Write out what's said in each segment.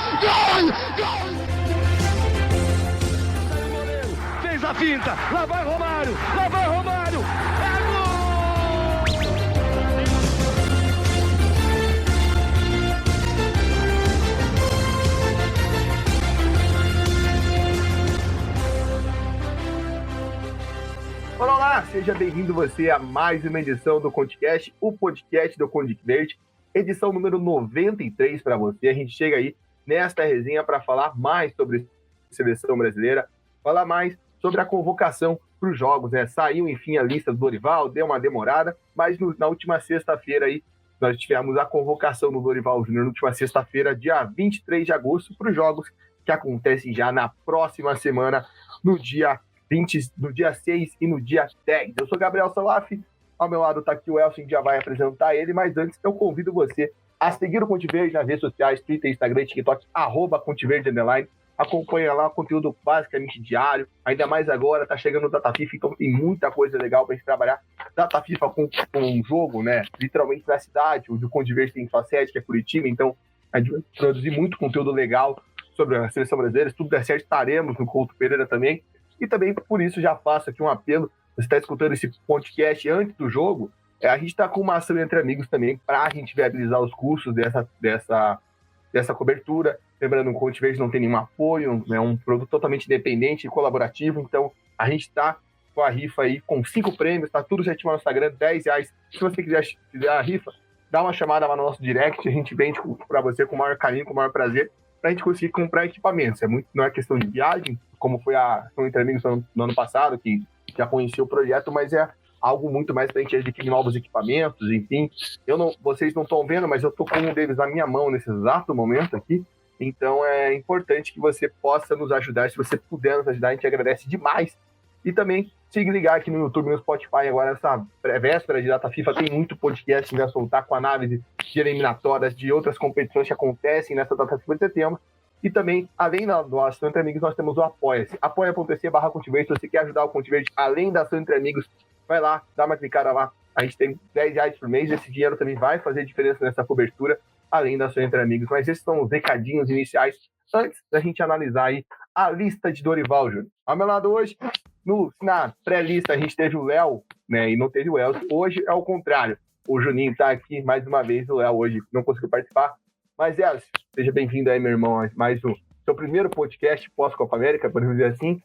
Gol! Fez a finta, lá vai Romário, é gol! Olá, seja bem-vindo você a mais uma edição do ContiCast, o podcast do Conde Verde, edição número 93 para você. A gente chega aí nesta resenha para falar mais sobre a seleção brasileira, falar mais sobre a convocação para os jogos, né? Saiu, enfim, a lista do Dorival, deu uma demorada, mas na última sexta-feira aí, nós tivemos a convocação do Dorival Júnior, na última sexta-feira, dia 23 de agosto, para os jogos que acontecem já na próxima semana, no dia 6 e no dia 10. Eu sou Gabriel Salaf, ao meu lado está aqui o Elson, que já vai apresentar ele, mas antes eu convido você a seguir o Conte Verde nas redes sociais, Twitter, Instagram, TikTok, @ConteVerde_. Acompanha lá o conteúdo basicamente diário, ainda mais agora, tá chegando o Data FIFA, então tem muita coisa legal pra gente trabalhar. Data FIFA com um jogo, né, literalmente na cidade, o do Conte Verde tem sua sede, que é Curitiba, então a gente vai produzir muito conteúdo legal sobre a seleção brasileira. Se tudo der certo, estaremos no Couto Pereira também. E também, por isso, já faço aqui um apelo. Você está escutando esse podcast antes do jogo, a gente está com uma ação entre amigos também para a gente viabilizar os custos dessa cobertura. Lembrando que o Conte Verde não tem nenhum apoio, é um produto totalmente independente e colaborativo. Então, a gente está com a rifa aí com 5 prêmios, está tudo certinho no Instagram, R$10. Se você quiser a rifa, dá uma chamada lá no nosso direct, a gente vende para você com o maior carinho, com o maior prazer, para a gente conseguir comprar equipamentos. Não é questão de viagem, como foi a ação entre amigos no ano passado, que já conhecia o projeto, mas é algo muito mais para a gente adquirir novos equipamentos, enfim. Vocês não estão vendo, mas eu estou com um deles na minha mão nesse exato momento aqui, então é importante que você possa nos ajudar. Se você puder nos ajudar, a gente agradece demais. E também se ligar aqui no YouTube, no Spotify, agora nessa véspera de data FIFA, tem muito podcast a soltar com análise de eliminatórias, de outras competições que acontecem nessa data FIFA de setembro. E também, além do Ação Entre Amigos, nós temos o Apoia-se. apoia.se/ConteVerde. Se você quer ajudar o Conte Verde, além da Ação Entre Amigos, vai lá, dá uma clicada lá. A gente tem R$10 por mês. Esse dinheiro também vai fazer diferença nessa cobertura, além da Ação Entre Amigos. Mas esses são os recadinhos iniciais, antes da gente analisar aí a lista de Dorival Júnior. Ao meu lado hoje, na pré-lista, a gente teve o Léo, né, e não teve o Elcio. Hoje é o contrário. O Juninho está aqui mais uma vez, o Léo hoje não conseguiu participar. Mas, Elcio, seja bem-vindo aí, meu irmão, mais um seu primeiro podcast pós-Copa América, podemos dizer assim.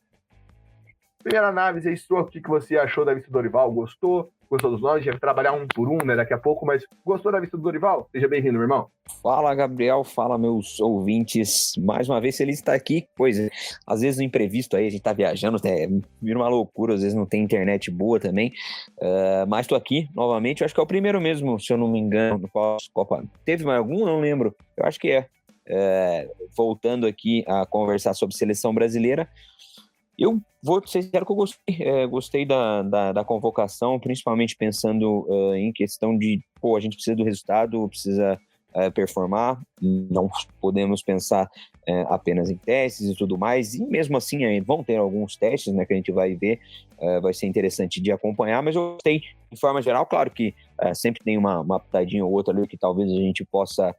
Primeira análise aí sua, o que você achou da lista do Dorival? Gostou dos nomes? A gente vai trabalhar um por um, né, daqui a pouco, mas gostou da lista do Dorival? Seja bem-vindo, meu irmão. Fala, Gabriel, fala, meus ouvintes. Mais uma vez, feliz de estar aqui. Pois é, às vezes no imprevisto aí, a gente tá viajando, vira uma loucura, às vezes não tem internet boa também, mas tô aqui novamente. Eu acho que é o primeiro mesmo, se eu não me engano, no pós-Copa. Teve mais algum? Não lembro. Eu acho que é. Voltando aqui a conversar sobre seleção brasileira, eu vou ser sincero que eu gostei da convocação, principalmente pensando em questão de, a gente precisa do resultado, precisa performar, não podemos pensar apenas em testes e tudo mais, e mesmo assim vão ter alguns testes, né, que a gente vai ver, vai ser interessante de acompanhar, mas eu gostei, de forma geral, claro que sempre tem uma pitadinha ou outra ali que talvez a gente possa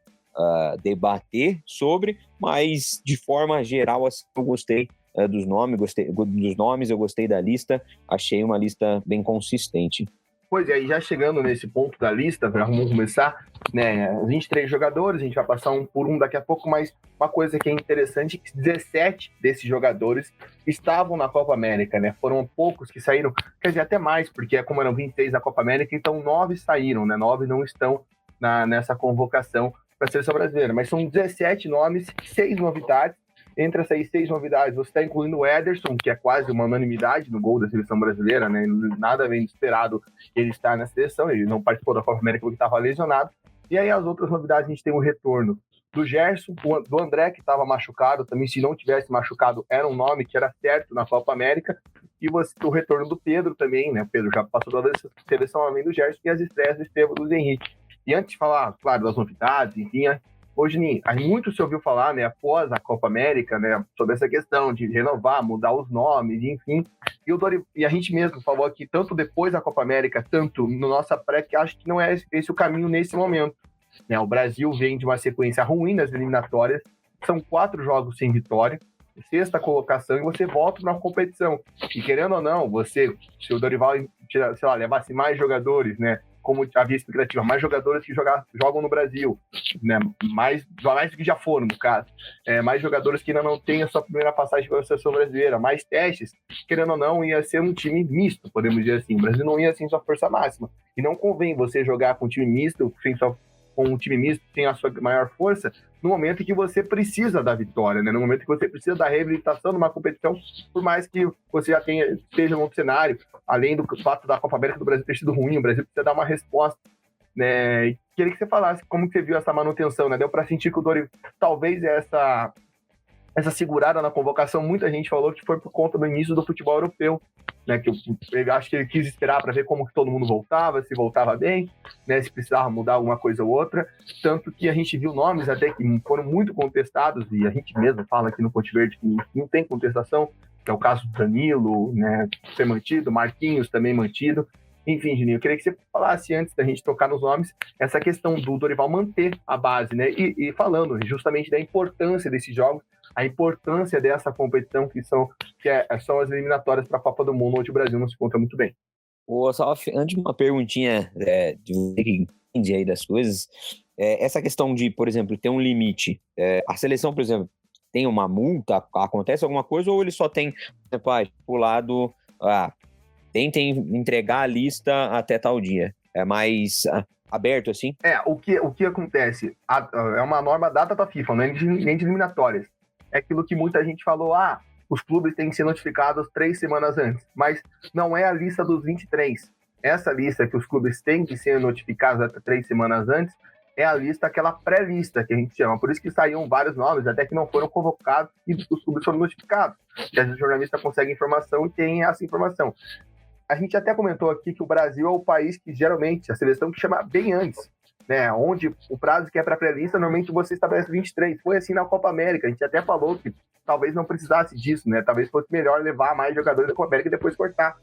debater sobre, mas de forma geral, assim, eu gostei dos nomes, eu gostei da lista, achei uma lista bem consistente. Pois é, e já chegando nesse ponto da lista, vamos começar, né, 23 jogadores, a gente vai passar um por um daqui a pouco, mas uma coisa que é interessante é que 17 desses jogadores estavam na Copa América, né, foram poucos que saíram, quer dizer, até mais, porque como eram 26 na Copa América, então 9 saíram, né, 9 não estão nessa convocação para a seleção brasileira, mas são 17 nomes, 6 novidades. Entre essas 6 novidades, você está incluindo o Ederson, que é quase uma unanimidade no gol da seleção brasileira, né? Nada vem esperado ele estar na seleção, ele não participou da Copa América porque estava lesionado. E aí as outras novidades, a gente tem o retorno do Gerson, do André, que estava machucado, também se não tivesse machucado, era um nome que era certo na Copa América, e o retorno do Pedro também, né? O Pedro já passou da seleção além do Gerson, e as estreias do Estevão e do Henrique. E antes de falar, claro, das novidades, enfim, hoje, muito se ouviu falar, né, após a Copa América, né, sobre essa questão de renovar, mudar os nomes, enfim. E a gente mesmo falou aqui, tanto depois da Copa América, tanto no nossa pré, que acho que não é esse o caminho nesse momento. Né, o Brasil vem de uma sequência ruim nas eliminatórias, são 4 jogos sem vitória, sexta colocação, e você volta na competição. E querendo ou não, se o Dorival, sei lá, levasse mais jogadores, né, como havia expectativa, mais jogadores que jogam no Brasil, né, mais do que já foram, no caso, mais jogadores que ainda não têm a sua primeira passagem pela seleção brasileira, mais testes, querendo ou não, ia ser um time misto, podemos dizer assim. O Brasil não ia sem sua força máxima. E não convém você jogar com um time misto, com um time misto sem a sua maior força, no momento em que você precisa da vitória, né? No momento em que você precisa da reabilitação numa competição, por mais que você já esteja no outro cenário, além do fato da Copa América do Brasil ter sido ruim, o Brasil precisa dar uma resposta, né? E queria que você falasse como que você viu essa manutenção, né? Deu para sentir que o Dorival, talvez essa segurada na convocação, muita gente falou que foi por conta do início do futebol europeu, né, que eu acho que ele quis esperar para ver como que todo mundo voltava, se voltava bem, né, se precisava mudar alguma coisa ou outra, tanto que a gente viu nomes até que foram muito contestados, e a gente mesmo fala aqui no Ponte Verde que não tem contestação, que é o caso do Danilo, né, ser mantido, Marquinhos também mantido. Enfim, Juninho, eu queria que você falasse, antes da gente tocar nos nomes, essa questão do Dorival manter a base, né, e falando justamente da importância desses jogos, a importância dessa competição que são as eliminatórias para a Copa do Mundo, onde o Brasil não se encontra muito bem. Ô, Salaf, antes de uma perguntinha de você que entende aí das coisas, essa questão de, por exemplo, ter um limite, a seleção, por exemplo, tem uma multa, acontece alguma coisa, ou ele só tem, estipulado, tentem entregar a lista até tal dia? É mais aberto assim? O que acontece? É uma norma dada da FIFA, não é nem de eliminatórias. É aquilo que muita gente falou, os clubes têm que ser notificados 3 semanas antes, mas não é a lista dos 23. Essa lista que os clubes têm que ser notificados até 3 semanas antes é a lista, aquela pré-lista que a gente chama. Por isso que saíam vários nomes, até que não foram convocados e os clubes foram notificados. E às vezes o jornalista consegue informação e tem essa informação. A gente até comentou aqui que o Brasil é o país que geralmente, a seleção que chama bem antes, né, onde o prazo que é para pré-lista, normalmente você estabelece 23. Foi assim na Copa América, a gente até falou que talvez não precisasse disso, né? Talvez fosse melhor levar mais jogadores da Copa América e depois cortar.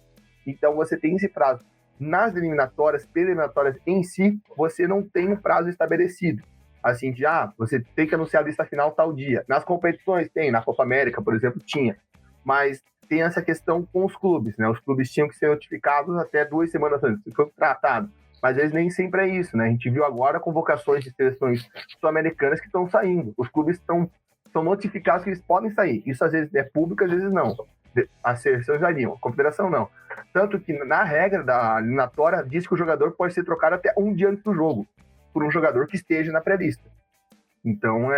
Então você tem esse prazo. Nas eliminatórias, preliminatórias em si, você não tem um prazo estabelecido. Assim, de você tem que anunciar a lista final tal dia. Nas competições tem, na Copa América, por exemplo, tinha. Mas tem essa questão com os clubes, né? Os clubes tinham que ser notificados até 2 semanas antes. Isso foi tratado. Mas eles nem sempre é isso, né? A gente viu agora convocações de seleções sul-americanas que estão saindo. Os clubes são notificados que eles podem sair. Isso às vezes é público, às vezes não. As seleções variam, a confederação não. Tanto que na regra da eliminatória diz que o jogador pode ser trocado até um dia antes do jogo, por um jogador que esteja na pré-lista. Então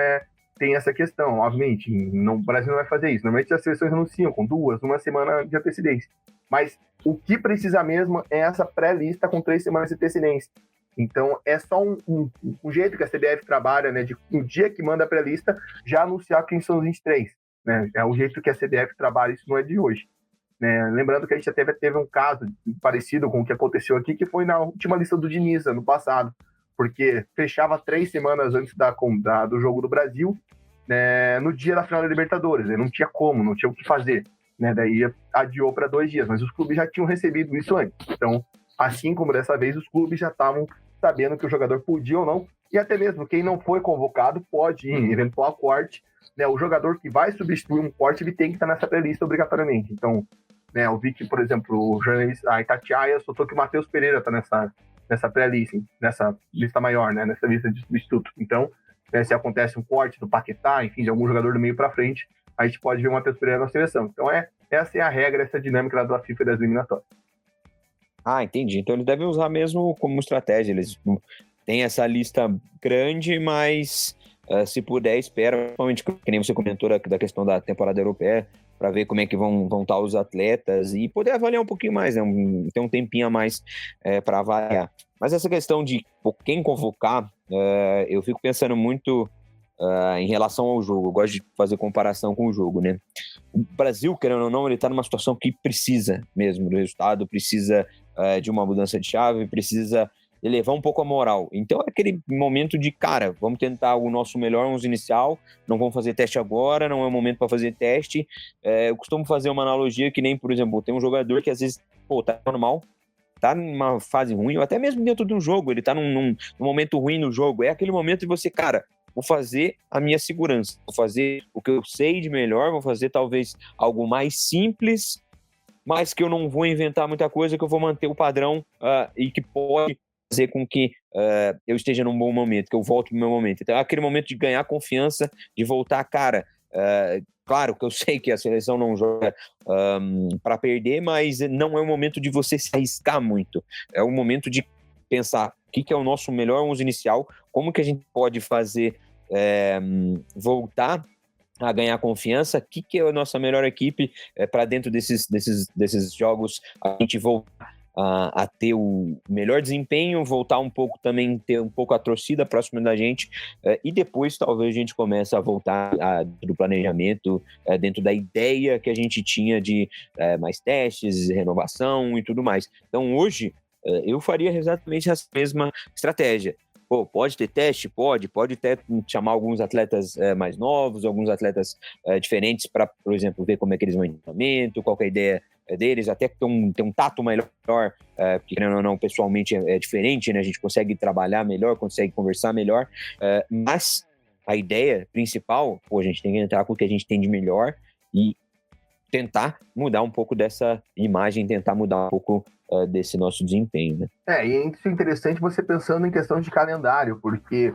tem essa questão, obviamente. O Brasil não vai fazer isso. Normalmente as seleções anunciam com 1 semana de antecedência. Mas o que precisa mesmo é essa pré-lista com 3 semanas de antecedência. Então, é só um jeito que a CBF trabalha, né? De um dia que manda a pré-lista, já anunciar quem são os 23. Né? É o jeito que a CBF trabalha, isso não é de hoje. Né? Lembrando que a gente até teve um caso parecido com o que aconteceu aqui, que foi na última lista do Diniz, no passado. Porque fechava 3 semanas antes do jogo do Brasil, né? No dia da final da Libertadores. Né? Não tinha como, não tinha o que fazer. Né? Daí adiou para 2 dias, mas os clubes já tinham recebido isso antes. Então, assim como dessa vez, os clubes já estavam sabendo que o jogador podia ou não, e até mesmo quem não foi convocado pode ir em eventual corte, né? O jogador que vai substituir um corte, ele tem que estar nessa pré-lista obrigatoriamente. Então, né, eu vi que, por exemplo, o jornalista, a Itatiaia soltou que o Matheus Pereira está nessa pré-lista, nessa lista maior, né? Nessa lista de substitutos. Então, né, se acontece um corte do Paquetá, enfim, de algum jogador do meio para frente, a gente pode ver o Matheus Pereira na seleção. Então, essa é a regra, essa dinâmica da FIFA das eliminatórias. Entendi. Então eles devem usar mesmo como estratégia. Eles têm essa lista grande, mas se puder, espera, principalmente que nem você comentou da questão da temporada europeia, para ver como é que vão estar os atletas e poder avaliar um pouquinho mais, né? Ter um tempinho a mais para avaliar. Mas essa questão de quem convocar, eu fico pensando muito em relação ao jogo. Eu gosto de fazer comparação com o jogo, né? O Brasil, querendo ou não, ele está numa situação que precisa mesmo do resultado, precisa de uma mudança de chave, precisa elevar um pouco a moral. Então é aquele momento de, cara, vamos tentar o nosso melhor, vamos inicial, não vamos fazer teste agora, não é o momento para fazer teste. Eu costumo fazer uma analogia que nem, por exemplo, tem um jogador que às vezes, tá normal, tá numa fase ruim, ou até mesmo dentro de um jogo, ele tá num momento ruim no jogo. É aquele momento de você, cara, vou fazer a minha segurança, vou fazer o que eu sei de melhor, vou fazer talvez algo mais simples, mas que eu não vou inventar muita coisa, que eu vou manter o padrão e que pode fazer com que eu esteja num bom momento, que eu volte no meu momento. Então é aquele momento de ganhar confiança, de voltar, cara. Claro que eu sei que a seleção não joga para perder, mas não é o momento de você se arriscar muito. É o momento de pensar o que é o nosso melhor 11 inicial, como que a gente pode fazer voltar a ganhar confiança, o que é a nossa melhor equipe para dentro desses jogos, a gente voltar a ter o melhor desempenho, voltar um pouco também, ter um pouco a torcida próxima da gente, e depois talvez a gente comece a voltar do planejamento, dentro da ideia que a gente tinha de mais testes, renovação e tudo mais. Então hoje eu faria exatamente essa mesma estratégia. Pô, pode ter teste? Pode até chamar alguns atletas mais novos, alguns atletas diferentes para, por exemplo, ver como é que eles vão em treinamento, qual que é a ideia deles, até ter um tato melhor, porque querendo ou não, pessoalmente é diferente, né? A gente consegue trabalhar melhor, consegue conversar melhor, mas a ideia principal, pô, a gente tem que entrar com o que a gente tem de melhor e tentar mudar um pouco dessa imagem, tentar mudar um pouco desse nosso desempenho, né? E isso é interessante você pensando em questão de calendário, porque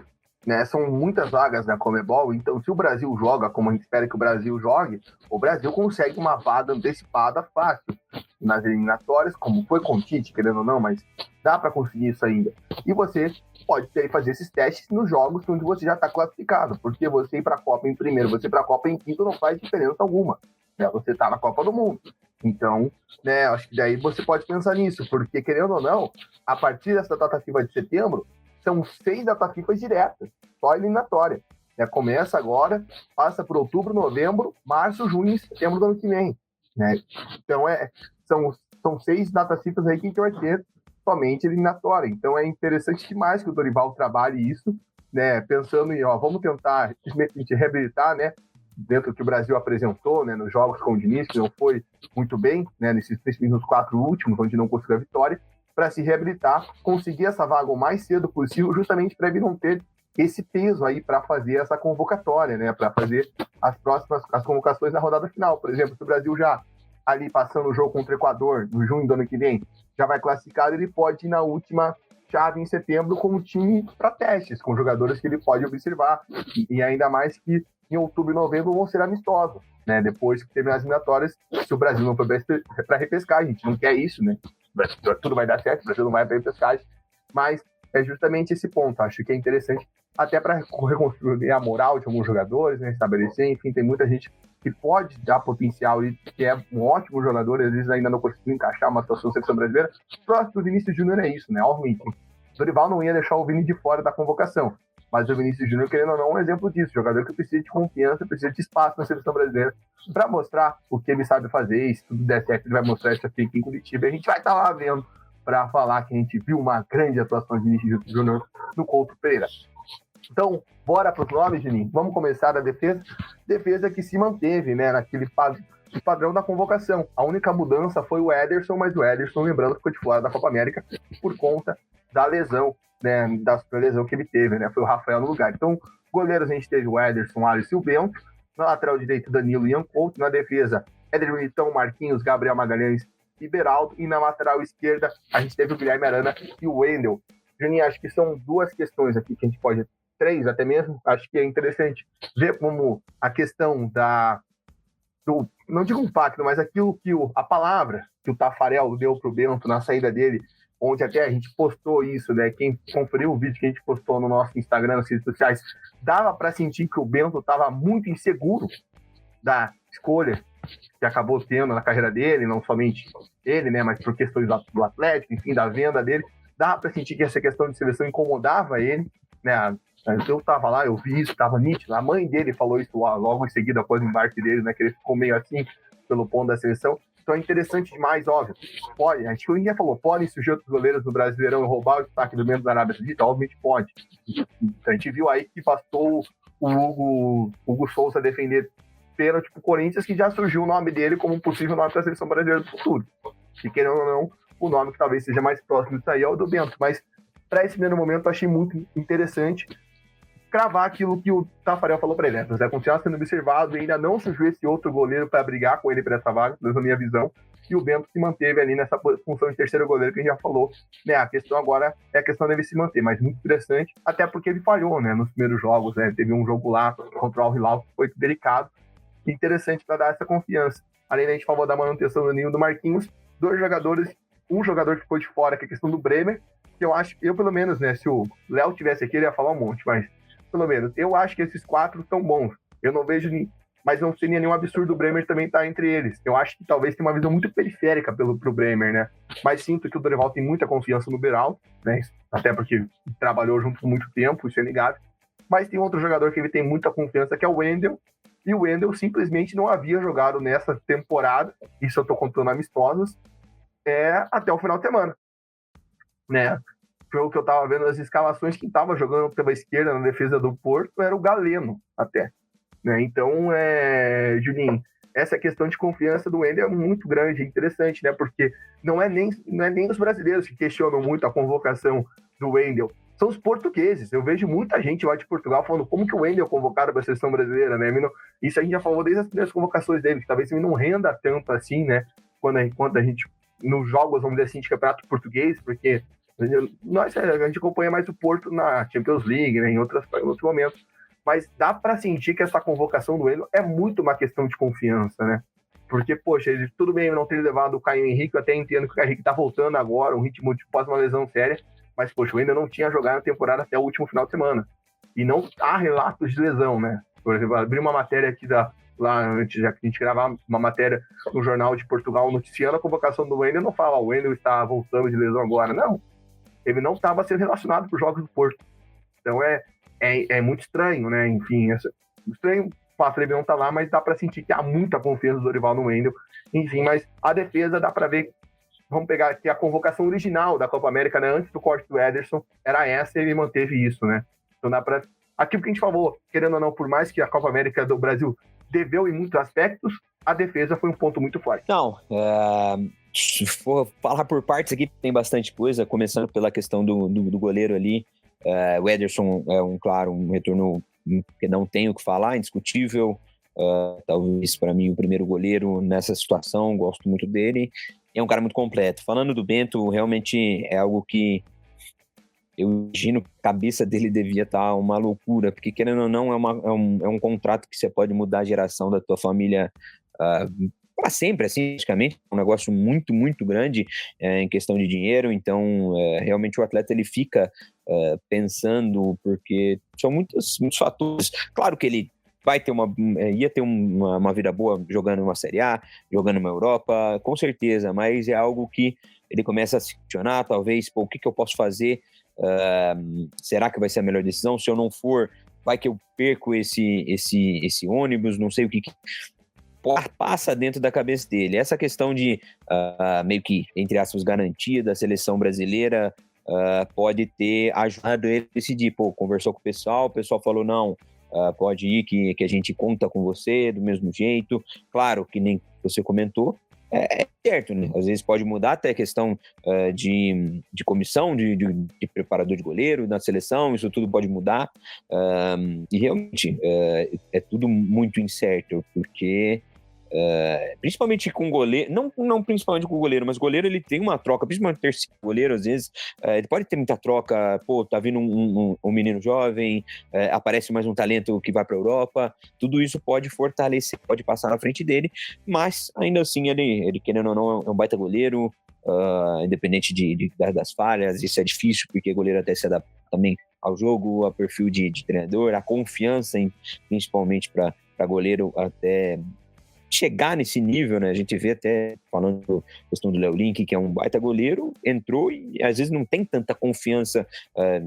são muitas vagas na Conmebol, então se o Brasil joga como a gente espera que o Brasil jogue, o Brasil consegue uma vaga antecipada fácil nas eliminatórias, como foi com o Tite, querendo ou não, mas dá para conseguir isso ainda. E você pode fazer esses testes nos jogos onde você já está classificado, porque você ir para a Copa em primeiro, você ir para a Copa em quinto não faz diferença alguma. Você está na Copa do Mundo. Então, acho que daí você pode pensar nisso, porque, querendo ou não, a partir dessa data FIFA de setembro, são 6 datas FIFA diretas, só eliminatória. Começa agora, passa por outubro, novembro, março, junho e setembro do ano que vem. Então, são 6 datas FIFA aí que a gente vai ter somente eliminatória. Então, é interessante demais que o Dorival trabalhe isso, pensando em, vamos tentar simplesmente reabilitar, dentro do que o Brasil apresentou, nos jogos com o Diniz, que não foi muito bem, nesses 4 últimos, onde não conseguiu a vitória, para se reabilitar, conseguir essa vaga o mais cedo possível, justamente para ele não ter esse peso aí para fazer essa convocatória, para fazer as convocações na rodada final. Por exemplo, se o Brasil já ali passando o jogo contra o Equador, no junho do ano que vem, já vai classificado, ele pode ir na última chave em setembro com um time para testes, com jogadores que ele pode observar, e ainda mais que em outubro e novembro vão ser amistosos, depois que terminar as eliminatórias, se o Brasil não for para repescagem, a gente não quer isso, tudo vai dar certo, o Brasil não vai para repescagem, mas é justamente esse ponto, acho que é interessante até para reconstruir a moral de alguns jogadores, estabelecer, enfim, tem muita gente que pode dar potencial e que é um ótimo jogador, às vezes ainda não conseguiu encaixar uma situação da seleção brasileira. O próximo do Vinícius Júnior é isso, obviamente. O Dorival não ia deixar o Vini de fora da convocação, mas o Vinícius Júnior, querendo ou não, é um exemplo disso. Jogador que precisa de confiança, precisa de espaço na seleção brasileira para mostrar o que ele sabe fazer. E se tudo der certo, ele vai mostrar isso aqui em Curitiba. E a gente vai estar lá vendo para falar que a gente viu uma grande atuação de Vinícius Júnior no Couto Pereira. Então, bora para os nomes, Juninho. Vamos começar da defesa. Defesa que se manteve, naquele padrão da convocação. A única mudança foi o Ederson, mas o Ederson, lembrando, ficou de fora da Copa América por conta da lesão, da lesão que ele teve, Foi o Rafael no lugar. Então, goleiros a gente teve o Ederson, Alisson e o Bento. Na lateral direito, Danilo e Ian Couto. Na defesa, Éder Militão, Marquinhos, Gabriel Magalhães e Beraldo. E na lateral esquerda, a gente teve o Guilherme Arana e o Wendel. Juninho, acho que são 2 questões aqui que a gente pode... 3 até mesmo, acho que é interessante ver como a questão do, não digo um pacto, mas aquilo que a palavra que o Tafarel deu pro Bento na saída dele, onde até a gente postou isso, quem conferiu o vídeo que a gente postou no nosso Instagram, nas redes sociais, dava para sentir que o Bento estava muito inseguro da escolha que acabou tendo na carreira dele, não somente ele, mas por questões do Atlético, enfim, da venda dele, dava para sentir que essa questão de seleção incomodava ele, Eu estava lá, eu vi isso, estava nítido. A mãe dele falou isso logo em seguida, após o embarque dele, que ele ficou meio assim pelo ponto da seleção. Então é interessante demais, óbvio. Pode, acho que o Inha falou, podem surgir outros goleiros do Brasileirão e roubar o destaque do membro da Arábia Saudita? Obviamente pode. A gente viu aí que bastou o Hugo Souza defender pênalti pro Corinthians, que já surgiu o nome dele como um possível nome para a seleção brasileira do futuro. E querendo ou não, o nome que talvez seja mais próximo disso aí é o do Bento. Mas para esse primeiro momento eu achei muito interessante. cravar aquilo que o Tafarel falou para ele, né? Vai continuar sendo observado e ainda não surgiu esse outro goleiro para brigar com ele para essa vaga, na minha visão. E o Bento se manteve ali nessa função de terceiro goleiro que a gente já falou, né? A questão agora é a questão dele se manter, mas muito interessante, até porque ele falhou, né? Nos primeiros jogos, né? Teve um jogo lá contra o Al Hilal que foi delicado, interessante para dar essa confiança. Além da gente favor da manutenção do Ninho do Marquinhos, dois jogadores, um jogador que ficou de fora, que é a questão do Bremer, que eu pelo menos, né? Se o Léo tivesse aqui, ele ia falar um monte, mas pelo menos eu acho que esses 4 são bons. Eu não vejo mas não seria nenhum absurdo o Bremer também estar entre eles. Eu acho que talvez tenha uma visão muito periférica pro Bremer, né? Mas sinto que o Dorival tem muita confiança no Beraldo, né? Até porque trabalhou junto por muito tempo, isso é ligado. Mas tem outro jogador que ele tem muita confiança, que é o Wendel. E o Wendel simplesmente não havia jogado nessa temporada, isso eu tô contando amistosos, até o final de semana, né? Pelo que eu tava vendo as escalações, quem tava jogando pela esquerda na defesa do Porto era o Galeno, até. Né? Então, Julinho, essa questão de confiança do Wendel é muito grande, interessante, né? Porque não é nem os brasileiros que questionam muito a convocação do Wendel, são os portugueses. Eu vejo muita gente lá de Portugal falando como que o Wendel é convocado para a seleção brasileira, né? Isso a gente já falou desde as primeiras convocações dele, que talvez ele não renda tanto assim, né? Quando a gente, nos jogos, vamos dizer assim, de campeonato português, porque a gente acompanha mais o Porto na Champions League, né? Em outros momentos. Mas dá para sentir que essa convocação do Wendel é muito uma questão de confiança, né? Porque, poxa, tudo bem não ter levado o Caio Henrique, eu até entendo que o Caio Henrique tá voltando agora, um ritmo de pós uma lesão séria, mas, poxa, o Wendel não tinha jogado na temporada até o último final de semana. E não há relatos de lesão, né? Por exemplo, abri uma matéria aqui lá antes, já que a gente gravava uma matéria no Jornal de Portugal noticiando a convocação do Wendel, não fala, o Wendel está voltando de lesão agora. Não, ele não estava sendo relacionado para os jogos do Porto. Então é muito estranho, né? Enfim, estranho o fato de ele não estar lá, mas dá para sentir que há muita confiança do Dorival no Wendel. Enfim, mas a defesa dá para ver. Vamos pegar aqui a convocação original da Copa América, né? Antes do corte do Ederson, era essa e ele manteve isso, né? Então dá para. Aquilo que a gente falou, querendo ou não, por mais que a Copa América do Brasil deveu em muitos aspectos, a defesa foi um ponto muito forte. Não, se for falar por partes aqui, tem bastante coisa, começando pela questão do goleiro ali. O Ederson é um retorno que não tenho o que falar, indiscutível. Talvez para mim o primeiro goleiro nessa situação, gosto muito dele. É um cara muito completo. Falando do Bento, realmente é algo que eu imagino que a cabeça dele devia estar uma loucura, porque querendo ou não, é um contrato que você pode mudar a geração da tua família para sempre, assim, praticamente. É um negócio muito, muito grande em questão de dinheiro. Então, realmente o atleta ele fica pensando, porque são muitos fatores. Claro que ele ia ter uma vida boa jogando uma Série A, jogando uma Europa, com certeza, mas é algo que ele começa a se questionar, talvez, o que eu posso fazer? Será que vai ser a melhor decisão? Se eu não for, vai que eu perco esse ônibus, não sei o que passa dentro da cabeça dele. Essa questão de meio que, entre aspas, garantia da seleção brasileira pode ter ajudado ele a decidir. Conversou com o pessoal falou, não, pode ir que a gente conta com você do mesmo jeito. Claro que nem você comentou, é certo, né? Às vezes pode mudar até a questão de comissão, de preparador de goleiro na seleção, isso tudo pode mudar. E realmente é tudo muito incerto, porque principalmente com o goleiro, não principalmente com o goleiro, mas o goleiro ele tem uma troca, principalmente o terceiro goleiro, às vezes ele pode ter muita troca, tá vindo um menino jovem, aparece mais um talento que vai para a Europa, tudo isso pode fortalecer, pode passar na frente dele, mas ainda assim ele querendo ou não é um baita goleiro, independente das falhas, isso é difícil, porque goleiro até se adapta também ao jogo, ao perfil de treinador, a confiança principalmente para goleiro até chegar nesse nível, né? A gente vê até, falando da questão do Léo Link, que é um baita goleiro, entrou e às vezes não tem tanta confiança,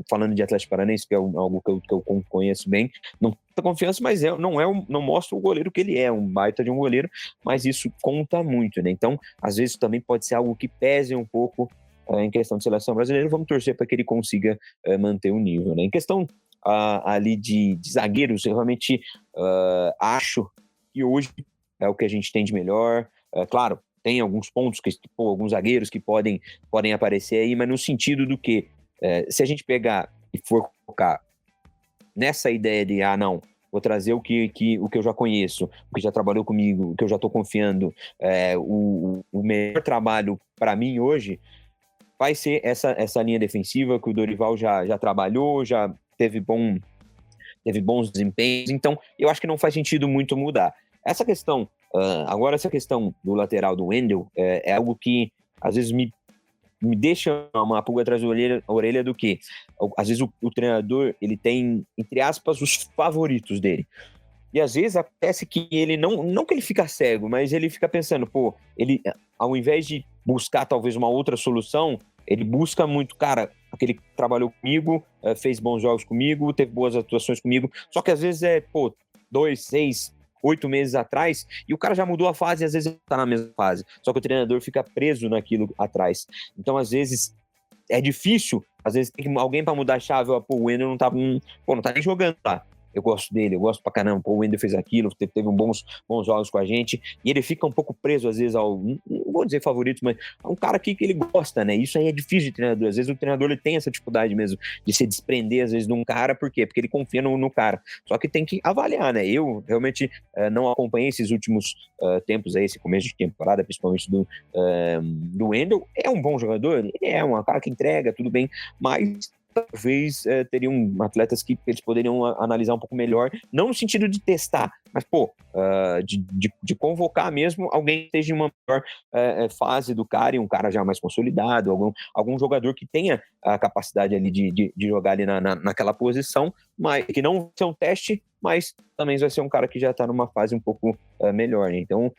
falando de Atlético Paranaense, que é algo que eu conheço bem, não tem tanta confiança, mas não mostra o goleiro que ele é, um baita de um goleiro, mas isso conta muito, né? Então, às vezes também pode ser algo que pese um pouco em questão de seleção brasileira. Vamos torcer para que ele consiga manter o nível, né? Em questão ali de zagueiros, eu realmente acho que hoje é o que a gente tem de melhor. Claro, tem alguns pontos, alguns zagueiros que podem aparecer aí, mas no sentido do que, se a gente pegar e for colocar nessa ideia de, não, vou trazer o que eu já conheço, o que já trabalhou comigo, o que eu já estou confiando, o melhor trabalho para mim hoje vai ser essa linha defensiva que o Dorival já trabalhou, já teve bons desempenhos, então eu acho que não faz sentido muito mudar. Agora essa questão do lateral do Wendel é algo que às vezes me deixa uma pulga atrás da orelha do que às vezes o treinador ele tem, entre aspas, os favoritos dele. E às vezes acontece que ele não que ele fica cego, mas ele fica pensando, ele ao invés de buscar talvez uma outra solução, ele busca muito, cara, aquele que trabalhou comigo, fez bons jogos comigo, teve boas atuações comigo, só que às vezes 2, 6, 8 meses atrás, e o cara já mudou a fase e às vezes tá na mesma fase, só que o treinador fica preso naquilo atrás. Então às vezes é difícil, às vezes tem alguém para mudar a chave, o Wendel não tá nem jogando lá. Eu gosto dele, eu gosto pra caramba, o Wendel fez aquilo, teve bons jogos com a gente, e ele fica um pouco preso, às vezes, não vou dizer favorito, mas é um cara que ele gosta, né? Isso aí é difícil de treinador. Às vezes o treinador ele tem essa dificuldade mesmo de se desprender, às vezes, de um cara, por quê? Porque ele confia no cara. Só que tem que avaliar, né? Eu realmente não acompanhei esses últimos tempos aí, esse começo de temporada, principalmente do Wendel. É um bom jogador, ele é um cara que entrega, tudo bem, mas talvez teriam atletas que eles poderiam analisar um pouco melhor, não no sentido de testar, mas de convocar mesmo alguém que esteja em uma melhor fase do cara, e um cara já mais consolidado, algum jogador que tenha a capacidade ali de jogar ali naquela posição, mas que não vai ser um teste, mas também vai ser um cara que já está numa fase um pouco melhor, né? Então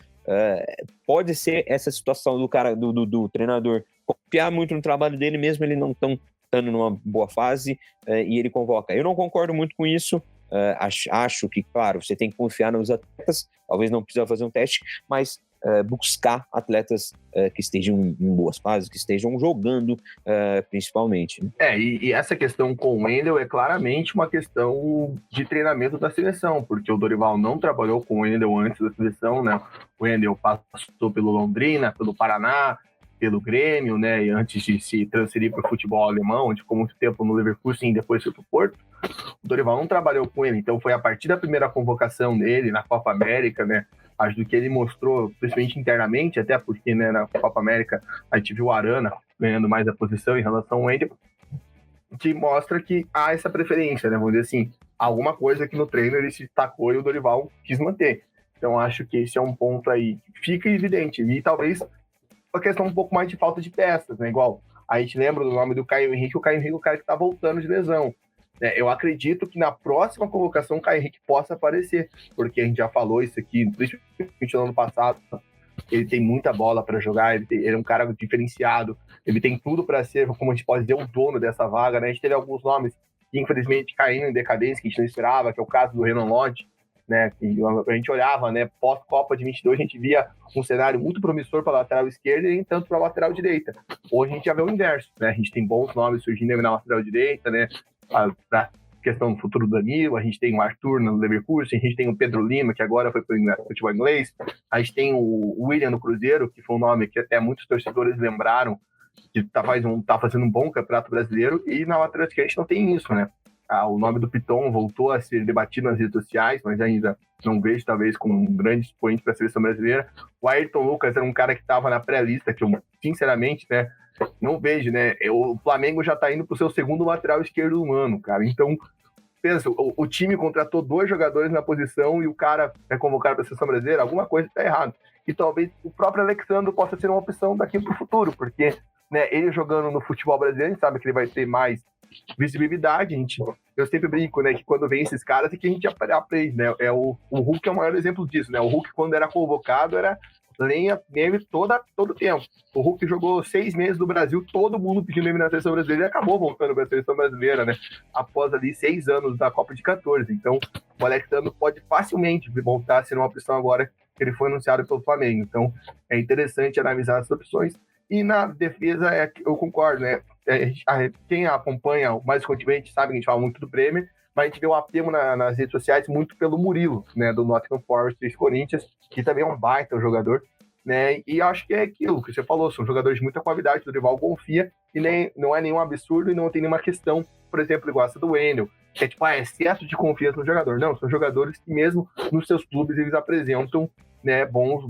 pode ser essa situação do cara, do treinador confiar muito no trabalho dele, mesmo ele não tão estando numa boa fase, e ele convoca. Eu não concordo muito com isso, acho que, claro, você tem que confiar nos atletas, talvez não precisa fazer um teste, mas buscar atletas que estejam em boas fases, que estejam jogando, principalmente. E essa questão com o Wendel é claramente uma questão de treinamento da seleção, porque o Dorival não trabalhou com o Wendel antes da seleção, né? O Wendel passou pelo Londrina, pelo Paraná, pelo Grêmio, né, e antes de se transferir para o futebol alemão, onde ficou muito tempo no Leverkusen e depois foi para o Porto, o Dorival não trabalhou com ele, então foi a partir da primeira convocação dele na Copa América, né, acho que ele mostrou, principalmente internamente, até porque, né, na Copa América a gente viu o Arana ganhando mais a posição em relação ao Wendel, que mostra que há essa preferência, né, vamos dizer assim, alguma coisa que no treino ele se destacou e o Dorival quis manter. Então acho que esse é um ponto aí que fica evidente, e talvez uma questão um pouco mais de falta de peças, né? Igual a gente lembra do nome do Caio Henrique, o Caio Henrique é o cara que tá voltando de lesão. Eu acredito que na próxima convocação o Caio Henrique possa aparecer, porque a gente já falou isso aqui, principalmente no ano passado, ele tem muita bola para jogar, ele é um cara diferenciado, ele tem tudo para ser, como a gente pode dizer, o dono dessa vaga, né? A gente teve alguns nomes que infelizmente caíram em decadência, que a gente não esperava, que é o caso do Renan Lodge, né, a gente olhava, né, pós-Copa de 22, a gente via um cenário muito promissor para a lateral esquerda e nem tanto para a lateral direita. Hoje a gente já vê o inverso, né, a gente tem bons nomes surgindo na lateral direita, né, para questão do futuro do Danilo, a gente tem o Arthur no Leverkusen, a gente tem o Pedro Lima, que agora foi para o futebol inglês, a gente tem o William no Cruzeiro, que foi um nome que até muitos torcedores lembraram, que tá fazendo um bom campeonato brasileiro, e na lateral esquerda a gente não tem isso, né. O nome do Piton voltou a ser debatido nas redes sociais, mas ainda não vejo, talvez, com um grande expoente para a seleção brasileira. O Ayrton Lucas era um cara que estava na pré-lista, que eu, sinceramente, né, não vejo, né? O Flamengo já está indo para o seu segundo lateral esquerdo do ano, cara. Então, pensa, o time contratou 2 jogadores na posição e o cara é convocado para a seleção brasileira, alguma coisa está errada. E talvez o próprio Alexandre possa ser uma opção daqui para o futuro, porque, né, ele jogando no futebol brasileiro, a gente sabe que ele vai ter mais visibilidade, eu sempre brinco, né, que quando vem esses caras é que a gente aprende, né, o Hulk é o maior exemplo disso, né, o Hulk quando era convocado era lenha meme todo tempo, o Hulk jogou 6 meses no Brasil, todo mundo pedindo meme na seleção brasileira e acabou voltando para a seleção brasileira, né, após ali 6 anos da Copa de 14, então o Alexandre pode facilmente voltar a ser uma opção agora que ele foi anunciado pelo Flamengo, então é interessante analisar as opções. E na defesa, eu concordo, né? Quem acompanha mais frequentemente sabe que a gente fala muito do Bremer, mas a gente vê o apelo nas redes sociais muito pelo Murilo, né? Do Nottingham Forest e Corinthians, que também é um baita jogador, né? E acho que é aquilo que você falou, são jogadores de muita qualidade, o Dorival confia, e não é nenhum absurdo e não tem nenhuma questão, por exemplo, igual essa do Wendel, é tipo, excesso de confiança no jogador. Não, são jogadores que mesmo nos seus clubes eles apresentam, né, bons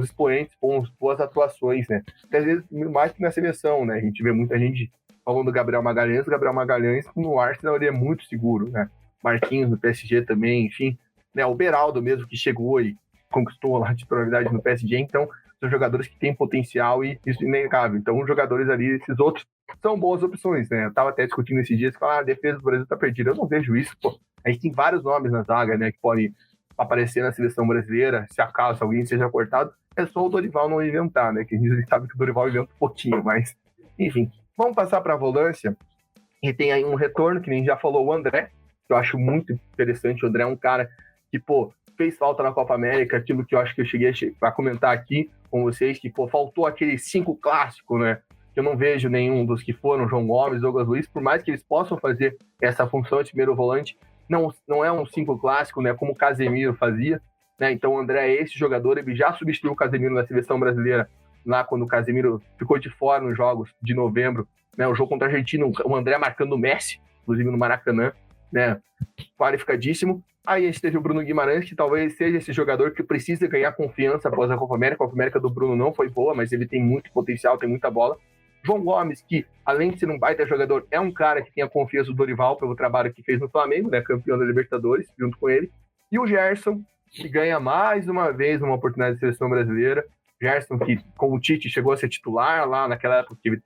expoentes, boas atuações, né? Até às vezes mais que na seleção, né? A gente vê muita gente falando do Gabriel Magalhães no Arsenal ele é muito seguro, né? Marquinhos no PSG também, enfim, né? O Beraldo mesmo que chegou e conquistou lá a titularidade no PSG, então são jogadores que têm potencial e isso é inegável. Então os jogadores ali, esses outros, são boas opções, né? Eu tava até discutindo esses dias, a defesa do Brasil tá perdida. Eu não vejo isso, pô. A gente tem vários nomes na zaga, né, que podem aparecer na seleção brasileira, se acaso alguém seja cortado. É só o Dorival não inventar, né? Que a gente sabe que o Dorival inventa um pouquinho, mas enfim. Vamos passar para a volância, e tem aí um retorno, que nem já falou o André, que eu acho muito interessante. O André é um cara que, pô, fez falta na Copa América, aquilo que eu acho que eu cheguei a comentar aqui com vocês, que, pô, faltou aquele 5 clássico, né? Que eu não vejo nenhum dos que foram, João Gomes, Douglas Luiz, por mais que eles possam fazer essa função de primeiro volante, não é um 5 clássico, né? Como o Casemiro fazia, né? Então o André é esse jogador, ele já substituiu o Casemiro na seleção brasileira, lá quando o Casemiro ficou de fora nos jogos de novembro, né? O jogo contra a Argentina, o André marcando o Messi, inclusive no Maracanã, né? Qualificadíssimo. Aí a gente teve o Bruno Guimarães, que talvez seja esse jogador que precisa ganhar confiança após a Copa América. A Copa América do Bruno não foi boa, mas ele tem muito potencial, tem muita bola. João Gomes, que além de ser um baita jogador, é um cara que tem a confiança do Dorival pelo trabalho que fez no Flamengo, né? Campeão da Libertadores, junto com ele. E o Gerson, que ganha mais uma vez uma oportunidade de seleção brasileira. Gerson, que com o Tite chegou a ser titular lá naquela época que ele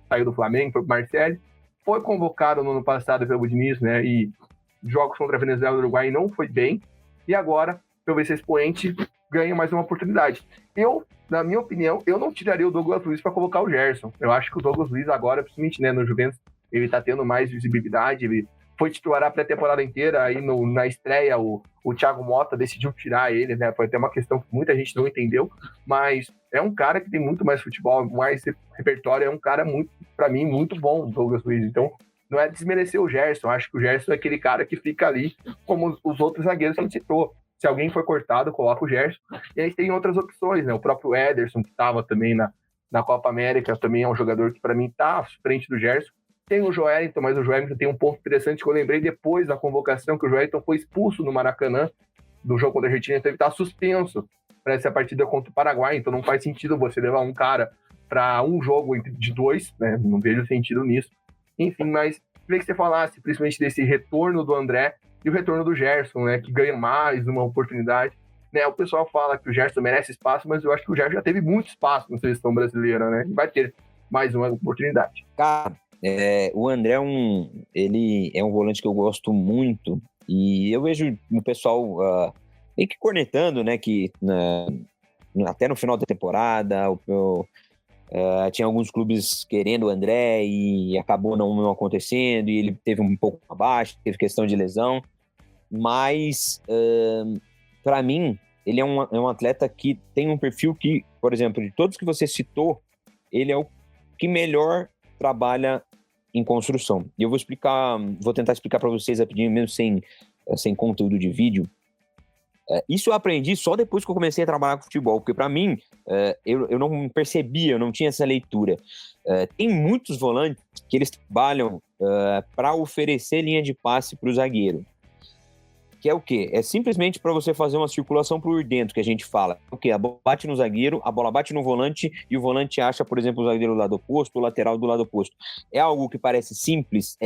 saiu do Flamengo, foi pro Marseille. Foi convocado no ano passado pelo Diniz, né? E jogos contra a Venezuela e Uruguai não foi bem. E agora, pelo esse expoente, ganha mais uma oportunidade. Na minha opinião, eu não tiraria o Douglas Luiz para colocar o Gerson. Eu acho que o Douglas Luiz agora, principalmente, né, no Juventus, ele tá tendo mais visibilidade, ele foi titular a pré-temporada inteira, aí na estreia o Thiago Motta decidiu tirar ele, né? Foi até uma questão que muita gente não entendeu, mas é um cara que tem muito mais futebol, mais repertório, é um cara muito, para mim, muito bom, o Douglas Luiz. Então, não é desmerecer o Gerson, acho que o Gerson é aquele cara que fica ali como os outros zagueiros que a gente citou. Se alguém for cortado, coloca o Gerson. E aí tem outras opções, né? O próprio Ederson, que estava também na Copa América, também é um jogador que para mim está à frente do Gerson. Tem o Joelinton, mas o Joelinton tem um ponto interessante que eu lembrei depois da convocação, que o Joelinton foi expulso no Maracanã, do jogo contra a Argentina, então ele está suspenso para essa partida contra o Paraguai, então não faz sentido você levar um cara para um jogo de dois, né? Não vejo sentido nisso. Enfim, mas queria que você falasse principalmente desse retorno do André e o retorno do Gerson, né? Que ganha mais uma oportunidade. Né? O pessoal fala que o Gerson merece espaço, mas eu acho que o Gerson já teve muito espaço na seleção brasileira, né? E vai ter mais uma oportunidade. Cara, o André ele é um volante que eu gosto muito e eu vejo o pessoal meio que cornetando, né, que até no final da temporada tinha alguns clubes querendo o André e acabou não acontecendo e ele teve um pouco abaixo, teve questão de lesão, mas para mim ele é um atleta que tem um perfil que, por exemplo, de todos que você citou, ele é o que melhor trabalha em construção. E eu vou tentar explicar para vocês rapidinho, mesmo sem conteúdo de vídeo. Isso eu aprendi só depois que eu comecei a trabalhar com futebol, porque para mim, eu não percebia, eu não tinha essa leitura. Tem muitos volantes que eles trabalham para oferecer linha de passe para o zagueiro. Que é o quê? É simplesmente para você fazer uma circulação por dentro, que a gente fala. O quê? A bola bate no zagueiro, a bola bate no volante e o volante acha, por exemplo, o zagueiro do lado oposto, o lateral do lado oposto. É algo que parece simples,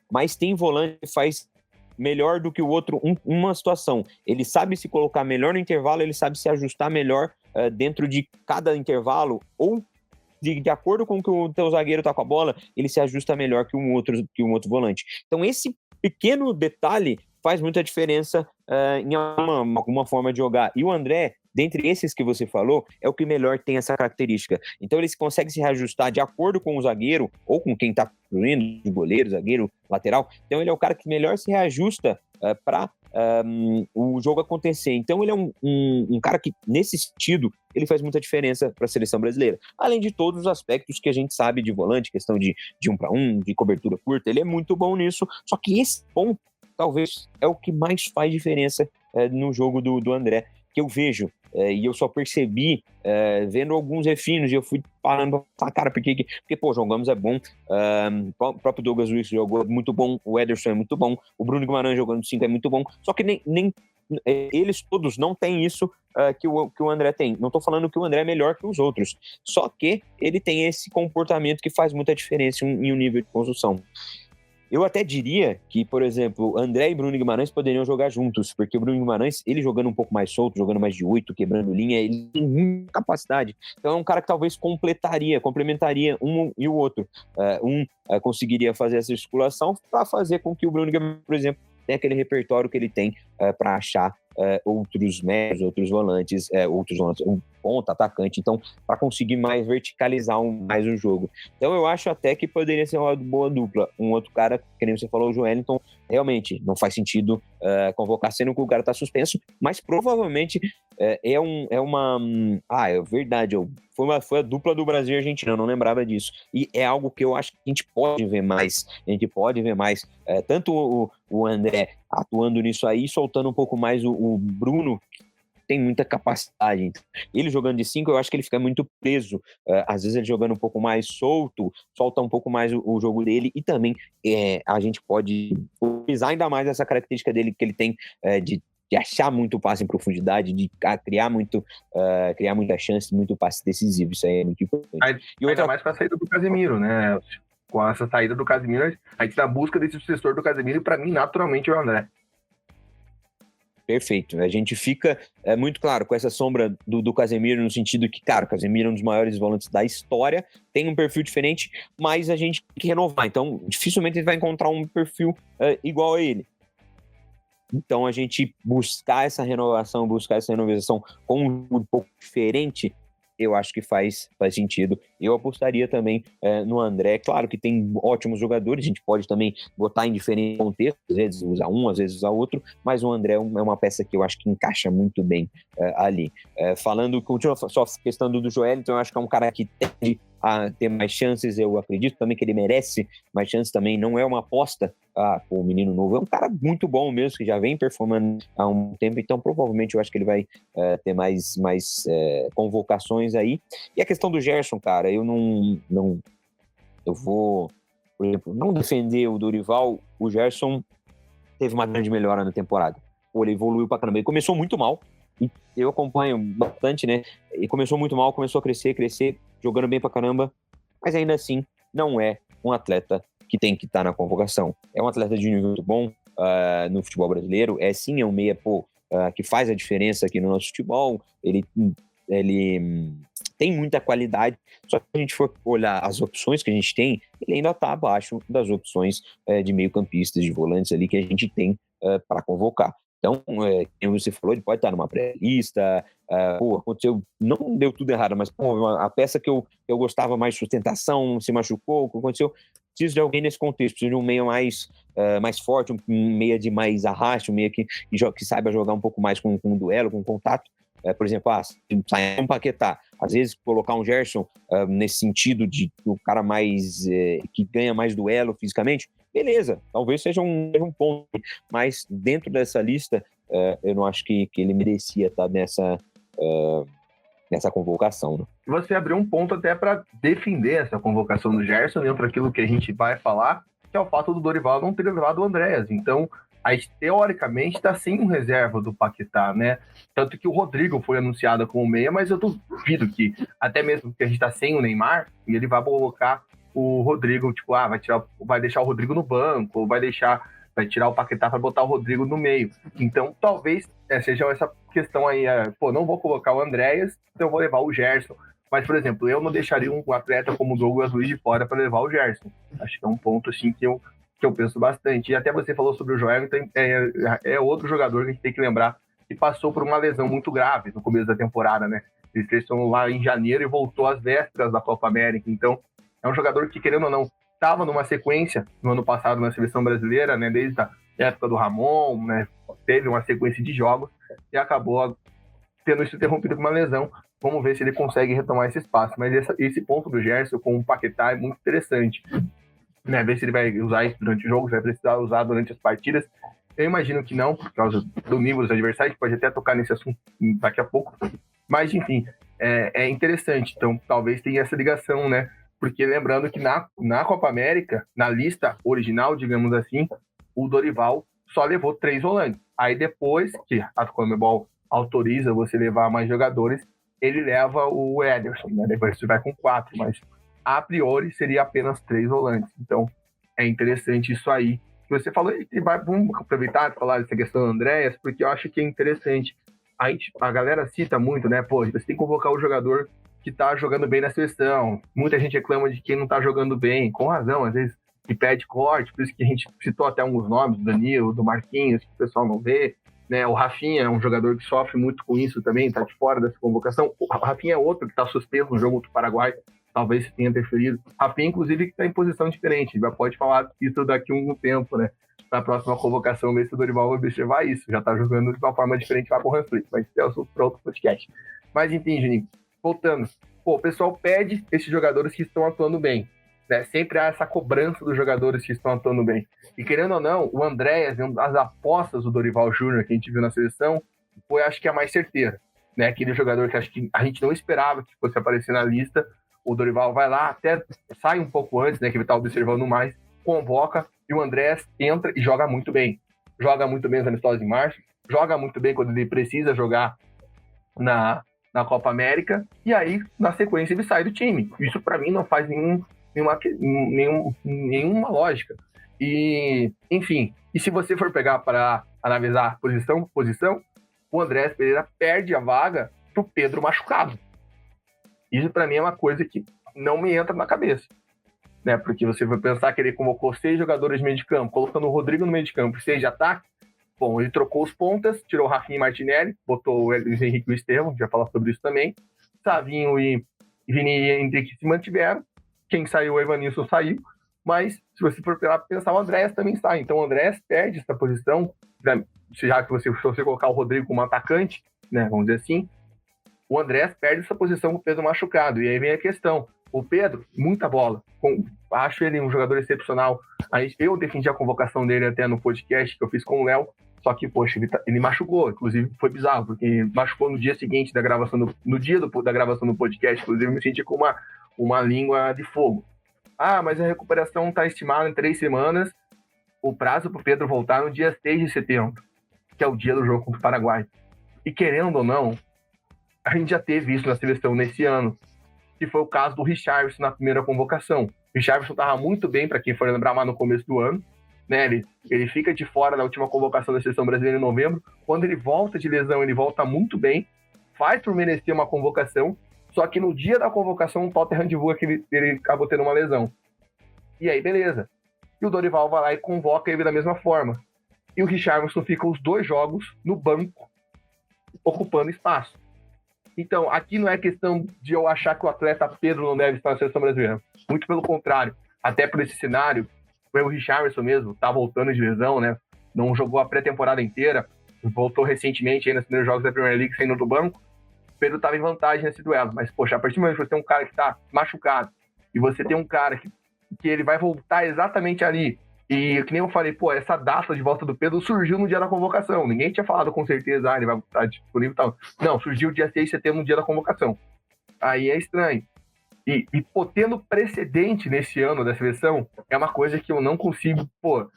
mas tem volante que faz melhor do que o outro uma situação. Ele sabe se colocar melhor no intervalo, ele sabe se ajustar melhor dentro de cada intervalo, ou de acordo com que o teu zagueiro tá com a bola, ele se ajusta melhor que um outro volante. Então esse pequeno detalhe faz muita diferença em alguma forma de jogar. E o André, dentre esses que você falou, é o que melhor tem essa característica. Então ele consegue se reajustar de acordo com o zagueiro, ou com quem está construindo, de goleiro, zagueiro, lateral. Então ele é o cara que melhor se reajusta para o jogo acontecer. Então ele é um cara que, nesse sentido, ele faz muita diferença para a seleção brasileira. Além de todos os aspectos que a gente sabe de volante, questão de 1 para 1, de cobertura curta, ele é muito bom nisso. Só que esse ponto talvez é o que mais faz diferença no jogo do André. que eu vejo, e eu só percebi vendo alguns refinos, e eu fui parando pra falar, cara, porque pô, o João Gomes é bom, o próprio Douglas Luiz jogou muito bom, o Ederson é muito bom, o Bruno Guimarães jogando 5 é muito bom, só que nem eles todos não têm isso que o André tem. Não tô falando que o André é melhor que os outros, só que ele tem esse comportamento que faz muita diferença em um nível de construção. Eu até diria que, por exemplo, André e Bruno Guimarães poderiam jogar juntos, porque o Bruno Guimarães, ele jogando um pouco mais solto, jogando mais de 8, quebrando linha, ele tem muita capacidade. Então é um cara que talvez complementaria um e o outro. Conseguiria fazer essa circulação para fazer com que o Bruno Guimarães, por exemplo, tenha aquele repertório que ele tem para achar outros médios, outros volantes, um ponta, atacante, então, para conseguir mais verticalizar mais o jogo. Então, eu acho até que poderia ser uma boa dupla. Um outro cara, que nem você falou, o Joelinton, realmente não faz sentido convocar, sendo que o cara tá suspenso, mas provavelmente é verdade, foi a dupla do Brasil e Argentina, eu não lembrava disso. E é algo que eu acho que a gente pode ver mais, tanto o André atuando nisso aí, soltando um pouco mais o Bruno, que tem muita capacidade. Então, ele jogando de 5, eu acho que ele fica muito preso. Às vezes ele jogando um pouco mais solto, solta um pouco mais o jogo dele, e também a gente pode utilizar ainda mais essa característica dele que ele tem de achar muito passe em profundidade, de criar muita chance, muito passe decisivo. Isso aí é muito importante. Ainda mais com a saída do Casemiro, né? Com essa saída do Casemiro, a gente tá na busca desse sucessor do Casemiro, e para mim, naturalmente, é o André. Perfeito. A gente fica muito claro com essa sombra do Casemiro, no sentido que, cara, o Casemiro é um dos maiores volantes da história, tem um perfil diferente, mas a gente tem que renovar. Então, dificilmente a gente vai encontrar um perfil igual a ele. Então, a gente buscar essa renovação com um pouco diferente, eu acho que faz sentido. Eu apostaria também no André. Claro que tem ótimos jogadores, a gente pode também botar em diferentes contextos, às vezes usar um, às vezes usar outro, mas o André é uma peça que eu acho que encaixa muito bem ali. Continua só a questão do Joelinton, eu acho que é um cara que tende a ter mais chances, eu acredito também que ele merece mais chances também, não é uma aposta, o menino novo, é um cara muito bom mesmo, que já vem performando há um tempo, então provavelmente eu acho que ele vai ter mais convocações aí. E a questão do Gerson, cara, eu vou, por exemplo, não defender o Dorival. O Gerson teve uma grande melhora na temporada, ele evoluiu pra caramba, ele começou muito mal, e eu acompanho bastante, né, ele começou muito mal, começou a crescer, jogando bem pra caramba, mas ainda assim não é um atleta que tem que estar na convocação. É um atleta de nível muito bom no futebol brasileiro, é um meia que faz a diferença aqui no nosso futebol, ele tem muita qualidade, só que se a gente for olhar as opções que a gente tem, ele ainda está abaixo das opções de meio-campistas, de volantes ali que a gente tem para convocar. Então, como você falou, ele pode estar numa pré-lista, aconteceu, não deu tudo errado, mas a peça que eu gostava mais de sustentação, se machucou, o que aconteceu? Preciso de alguém nesse contexto, preciso de um meia mais forte, um meia de mais arraste, um meia que saiba jogar um pouco mais com duelo, com contato. Por exemplo, sair um Paquetá, às vezes colocar um Gerson nesse sentido de o cara mais que ganha mais duelo fisicamente, beleza, talvez seja um ponto, mas dentro dessa lista eu não acho que ele merecia estar nessa convocação, né? Você abriu um ponto até para defender essa convocação do Gerson, dentro daquilo que a gente vai falar, que é o fato do Dorival não ter levado o Andréas. Então, a gente, teoricamente, está sem um reserva do Paquetá, né? Tanto que o Rodrigo foi anunciado como meia, mas eu duvido que, até mesmo que a gente está sem o Neymar, e ele vai colocar o Rodrigo, tipo, vai deixar o Rodrigo no banco, ou vai tirar o Paquetá para botar o Rodrigo no meio. Então, talvez seja essa questão aí, não vou colocar o Andréas, então eu vou levar o Gerson. Mas, por exemplo, eu não deixaria um atleta como o Douglas Luiz de fora para levar o Gerson. Acho que é um ponto, assim, que eu penso bastante. E até você falou sobre o Joel, então é outro jogador que a gente tem que lembrar que passou por uma lesão muito grave no começo da temporada, né? Ele estreou lá em janeiro e voltou às vésperas da Copa América. Então, é um jogador que, querendo ou não, estava numa sequência no ano passado na seleção brasileira, né? Desde a época do Ramon, né? Teve uma sequência de jogos e acabou tendo isso interrompido com uma lesão. Vamos ver se ele consegue retomar esse espaço. Mas esse ponto do Gerson com o Paquetá é muito interessante, né? Ver se ele vai usar isso durante o jogo, se vai precisar usar durante as partidas. Eu imagino que não, por causa do nível dos adversários, pode até tocar nesse assunto daqui a pouco. Mas, enfim, é interessante. Então, talvez tenha essa ligação, né? Porque lembrando que na Copa América, na lista original, digamos assim, o Dorival só levou 3 volantes. Aí depois que a Conmebol autoriza você levar mais jogadores, ele leva o Ederson, né? Depois você vai com 4, mas a priori seria apenas 3 volantes. Então, é interessante isso aí. Você falou, vamos aproveitar e falar dessa questão do Andréas, porque eu acho que é interessante. A galera cita muito, né? Pô, você tem que convocar o jogador que tá jogando bem na seleção. Muita gente reclama de quem não tá jogando bem, com razão, às vezes que pede corte, por isso que a gente citou até alguns nomes, do Danilo, do Marquinhos, que o pessoal não vê, né? O Rafinha é um jogador que sofre muito com isso também, tá de fora dessa convocação. O Rafinha é outro que tá suspenso no jogo do Paraguai, talvez tenha interferido. Rafinha, inclusive, que tá em posição diferente, já pode falar isso daqui a um tempo, né? Na próxima convocação, ver se o Dorival vai observar isso, já tá jogando de uma forma diferente lá com o Hansflick, mas isso é assunto para outro podcast. Mas enfim, Juninho, voltando, o pessoal pede esses jogadores que estão atuando bem, né? Sempre há essa cobrança dos jogadores que estão atuando bem. E querendo ou não, o Andréas, as apostas do Dorival Júnior que a gente viu na seleção, foi acho que a mais certeira, né? Aquele jogador que acho que a gente não esperava que fosse aparecer na lista, o Dorival vai lá, até sai um pouco antes, né? Que ele tá observando mais, convoca, e o Andréas entra e joga muito bem. Joga muito bem os amistosos em março, joga muito bem quando ele precisa jogar na Copa América, e aí, na sequência, ele sai do time. Isso, para mim, não faz nenhuma lógica. E, enfim, e se você for pegar para analisar posição por posição, o Andréas Pereira perde a vaga pro Pedro machucado. Isso, para mim, é uma coisa que não me entra na cabeça, né? Porque você vai pensar que ele convocou 6 jogadores de meio de campo, colocando o Rodrigo no meio de campo e 6 de ataque. Bom, ele trocou os pontas, tirou o Rafinha e Martinelli, botou o Luiz Henrique e o Estevão, já falar sobre isso também. Savinho e Vini e Henrique se mantiveram. Quem saiu, o Evanilson saiu. Mas, se você for pensar, o Andréas também sai. Então, o Andréas perde essa posição, né? Já que se você colocar o Rodrigo como atacante, né, vamos dizer assim, o Andréas perde essa posição com o Pedro machucado. E aí vem a questão. O Pedro, muita bola. Acho ele um jogador excepcional. Eu defendi a convocação dele até no podcast que eu fiz com o Léo. Só que, poxa, ele machucou. Inclusive, foi bizarro, porque machucou no dia seguinte da gravação, no dia da gravação do podcast. Inclusive, eu me senti com uma língua de fogo. Ah, mas a recuperação está estimada em 3 semanas. O prazo para o Pedro voltar no dia 6 de setembro, que é o dia do jogo contra o Paraguai. E querendo ou não, a gente já teve isso na seleção nesse ano, que foi o caso do Richarlison na primeira convocação. O Richarlison estava muito bem, para quem for lembrar, lá no começo do ano, né? Ele fica de fora da última convocação da seleção brasileira em novembro. Quando ele volta de lesão, ele volta muito bem, faz por merecer uma convocação, só que no dia da convocação, o Tottenham divulga que ele acabou tendo uma lesão. E aí, beleza. E o Dorival vai lá e convoca ele da mesma forma. E o Richarlison fica os 2 jogos no banco, ocupando espaço. Então, aqui não é questão de eu achar que o atleta Pedro não deve estar na seleção brasileira. Muito pelo contrário. Até por esse cenário, o Richarlison mesmo tá voltando de lesão, né? Não jogou a pré-temporada inteira, voltou recentemente aí nos primeiros jogos da Premier League saindo do banco. O Pedro estava em vantagem nesse duelo. Mas, poxa, a partir do momento que você tem um cara que tá machucado e você tem um cara que ele vai voltar exatamente ali, e que nem eu falei, pô, essa data de volta do Pedro surgiu no dia da convocação. Ninguém tinha falado com certeza, ele vai estar disponível e tal. Não, surgiu dia 6 de setembro, no dia da convocação. Aí é estranho. E pô, tendo precedente nesse ano da seleção, é uma coisa que eu não consigo, pô,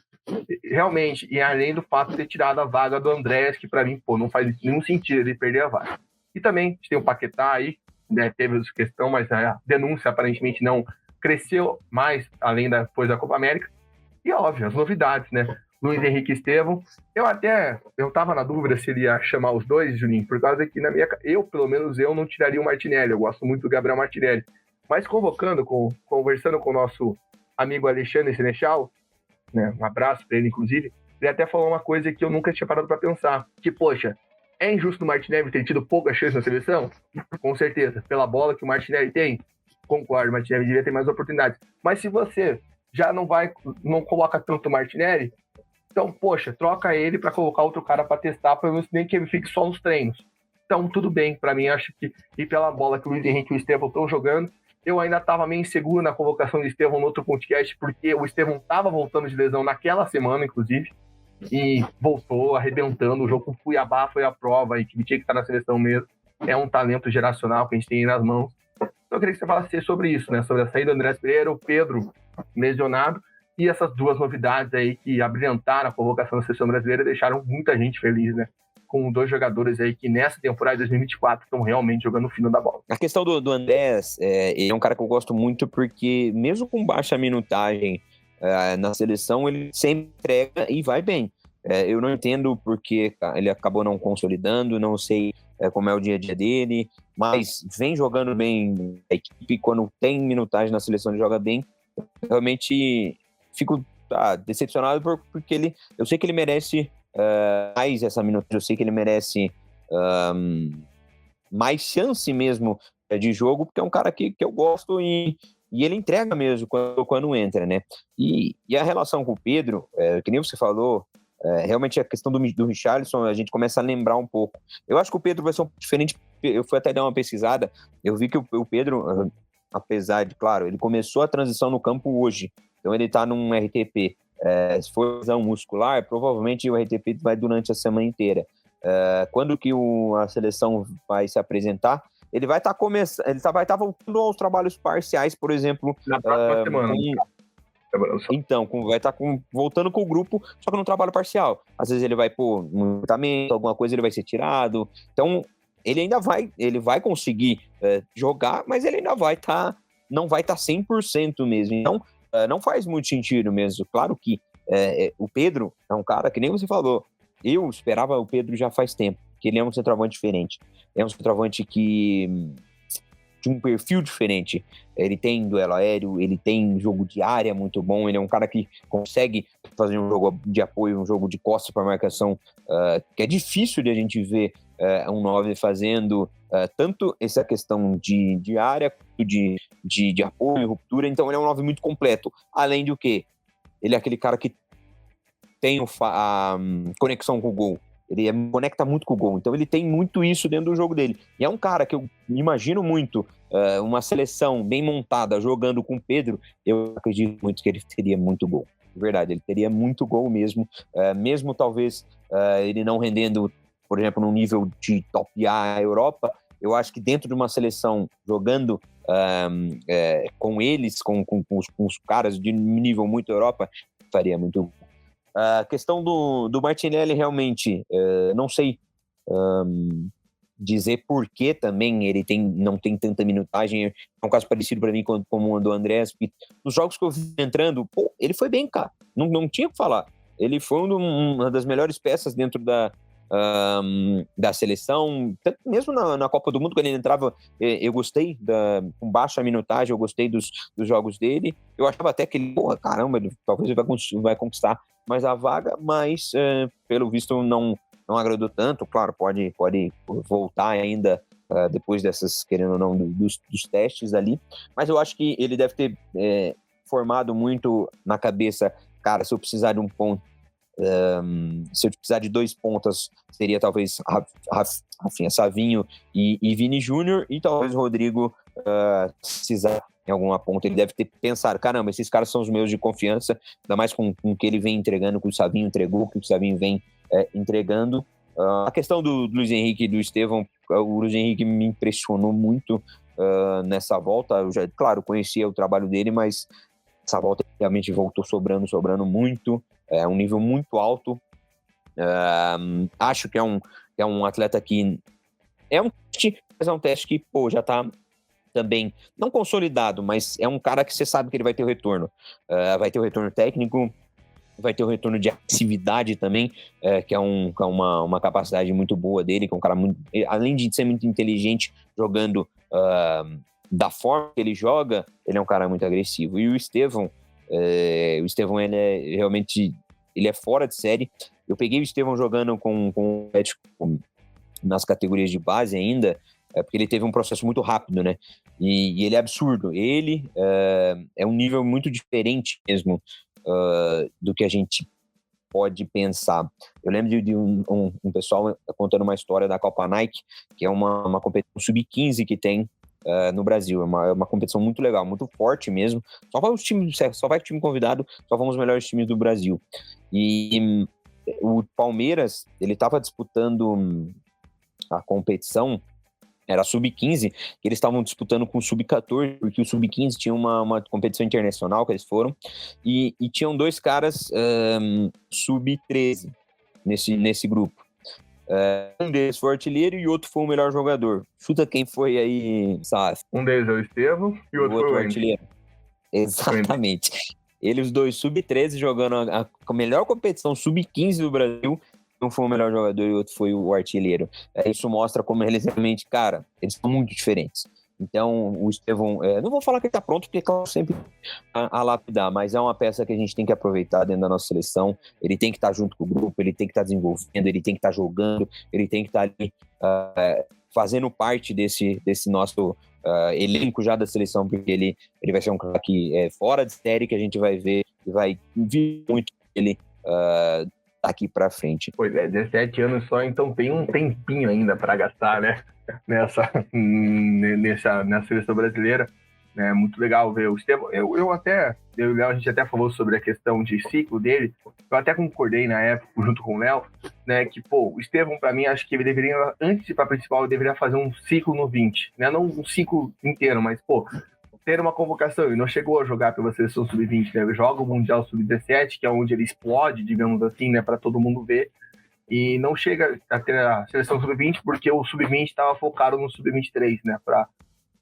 realmente, e além do fato de ter tirado a vaga do Andréas, que pra mim, pô, não faz nenhum sentido ele perder a vaga. E também, a gente tem o Paquetá aí, né, teve essa questão, mas a denúncia aparentemente não cresceu mais, além depois da Copa América. E óbvio, as novidades, né? Luiz Henrique e Estevão. Eu tava na dúvida se ele ia chamar os dois, Juninho, por causa que pelo menos eu não tiraria o Martinelli. Eu gosto muito do Gabriel Martinelli. Mas conversando com o nosso amigo Alexandre Senechal, né? Um abraço para ele, inclusive, ele até falou uma coisa que eu nunca tinha parado para pensar. Que, poxa, é injusto o Martinelli ter tido pouca chance na seleção? Com certeza. Pela bola que o Martinelli tem, concordo, o Martinelli devia ter mais oportunidades. Mas se você já não coloca tanto o Martinelli, então, poxa, troca ele para colocar outro cara para testar, pelo menos nem que ele fique só nos treinos. Então, tudo bem, para mim, acho que, e pela bola que o Luiz Henrique e o Estevão estão jogando, eu ainda estava meio inseguro na convocação do Estevão no outro podcast, porque o Estevão estava voltando de lesão naquela semana, inclusive, e voltou arrebentando. O jogo com o Cuiabá foi a prova, e que tinha que estar na seleção mesmo. É um talento geracional que a gente tem aí nas mãos. Então eu queria que você falasse sobre isso, né? Sobre a saída do Andrés Pereira, o Pedro lesionado, e essas duas novidades aí que abrilhantaram a convocação da seleção brasileira e deixaram muita gente feliz, né? Com dois jogadores aí que nessa temporada de 2024 estão realmente jogando o fino da bola. A questão do Andrés, ele é um cara que eu gosto muito porque, mesmo com baixa minutagem na seleção, ele sempre entrega e vai bem. Eu não entendo porque ele acabou não consolidando, não sei como é o dia a dia dele, mas vem jogando bem. A equipe, quando tem minutagem na seleção, ele joga bem. Realmente fico decepcionado porque eu sei que ele merece mais essa minutagem, eu sei que ele merece mais chance mesmo de jogo, porque é um cara que eu gosto e ele entrega mesmo quando entra, né? E a relação com o Pedro, que nem você falou, realmente a questão do Richarlison, a gente começa a lembrar um pouco. Eu acho que o Pedro vai ser um pouco diferente. Eu fui até dar uma pesquisada, eu vi que o Pedro, apesar de, claro, ele começou a transição no campo hoje, então ele tá num RTP. Se for lesão muscular, provavelmente o RTP vai durante a semana inteira. Quando que a seleção vai se apresentar, ele vai estar vai estar voltando aos trabalhos parciais, por exemplo. Na próxima semana. Então, vai estar voltando com o grupo, só que no trabalho parcial. Às vezes ele vai pôr um tratamento, alguma coisa, ele vai ser tirado. Então, ele vai conseguir jogar, mas ele ainda não vai estar 100% mesmo. Então, não faz muito sentido mesmo. Claro que o Pedro é um cara que nem você falou. Eu esperava o Pedro já faz tempo, que ele é um centroavante diferente. É um centroavante de um perfil diferente. Ele tem duelo aéreo, ele tem jogo de área muito bom, ele é um cara que consegue fazer um jogo de apoio, um jogo de costas para marcação, que é difícil de a gente ver um 9 fazendo tanto essa questão de área, de apoio, ruptura. Então ele é um 9 muito completo. Além do que, ele é aquele cara que tem a conexão com o gol. Ele conecta muito com o gol. Então ele tem muito isso dentro do jogo dele. E é um cara que eu imagino muito, uma seleção bem montada, jogando com o Pedro, eu acredito muito que ele teria muito gol. De verdade, ele teria muito gol mesmo. Mesmo talvez ele não rendendo, por exemplo, no nível de top A Europa, eu acho que dentro de uma seleção jogando com eles, com os caras de nível muito Europa, faria muito gol. A questão do Martinelli, realmente, não sei dizer por que também ele não tem tanta minutagem. É um caso parecido para mim como o do Andrés. Nos jogos que eu vi entrando, ele foi bem, cara. Não tinha o que falar. Ele foi uma das melhores peças dentro da seleção. Mesmo na Copa do Mundo, quando ele entrava, eu gostei, com baixa minutagem, eu gostei dos jogos dele. Eu achava até que ele, caramba, talvez ele vai conquistar mais a vaga, mas pelo visto não agradou tanto. Claro, pode voltar ainda depois dessas, querendo ou não, dos testes ali, mas eu acho que ele deve ter formado muito na cabeça, cara, se eu precisar de um ponto, se eu precisar de 2 pontas, seria talvez Rafinha, Savinho e Vini Júnior, e talvez o Rodrigo precisar em alguma ponta. Ele deve ter pensado, caramba, esses caras são os meus de confiança, ainda mais com o que ele vem entregando, que o Savinho entregou, que o Savinho vem entregando. A questão do Luiz Henrique e do Estevão, o Luiz Henrique me impressionou muito nessa volta. Eu já, claro, conhecia o trabalho dele, mas essa volta realmente voltou sobrando muito, um nível muito alto. Acho que é um atleta que é um teste, mas é um teste que já está também, não consolidado, mas é um cara que você sabe que ele vai ter o retorno. Vai ter o retorno técnico, vai ter o retorno de agressividade também, que é uma capacidade muito boa dele, que é um cara muito, além de ser muito inteligente jogando da forma que ele joga, ele é um cara muito agressivo. E o Estevão, ele é realmente, ele é fora de série. Eu peguei o Estevão jogando com o Atlético nas categorias de base ainda, porque ele teve um processo muito rápido, né? E ele é absurdo. Ele é um nível muito diferente mesmo do que a gente pode pensar. Eu lembro de um pessoal contando uma história da Copa Nike, que é uma competição sub-15 que tem no Brasil. É uma competição muito legal, muito forte mesmo. Só vai o time convidado, só vão os melhores times do Brasil. E o Palmeiras, ele estava disputando a competição, era sub-15, que eles estavam disputando com o sub-14, porque o sub-15 tinha uma competição internacional que eles foram, e tinham 2 caras sub-13 nesse grupo. Um deles foi o artilheiro e o outro foi o melhor jogador. Chuta quem foi aí, sabe? Um deles é o Estevão e o outro foi o artilheiro. Exatamente. Eles, os dois sub-13, jogando a melhor competição sub-15 do Brasil. Um foi o melhor jogador e o outro foi o artilheiro. Isso mostra como eles realmente, cara, eles são muito diferentes. Então, o Estevão, não vou falar que ele tá pronto, porque claro, sempre a lapidar, mas é uma peça que a gente tem que aproveitar dentro da nossa seleção. Ele tem que estar junto com o grupo, ele tem que estar desenvolvendo, ele tem que estar jogando, ele tem que estar ali fazendo parte desse nosso elenco já da seleção, porque ele vai ser um cara que é fora de série, que a gente vai ver e vai vir muito ele daqui pra frente. Pois é, 17 anos só, então tem um tempinho ainda para gastar, né? Nessa seleção brasileira. É muito legal ver o Estevão. Eu e o Léo, a gente até falou sobre a questão de ciclo dele. Eu até concordei na época, junto com o Léo, né? Que, o Estevão, para mim, acho que ele deveria, antes de ir para principal, ele deveria fazer um ciclo no 20, né? Não um ciclo inteiro, mas, ter uma convocação. Ele não chegou a jogar pela seleção sub-20, né? Ele joga o Mundial sub-17, que é onde ele explode, digamos assim, né? Para todo mundo ver. E não chega a ter a seleção sub-20 porque o sub-20 estava focado no sub-23, né? Para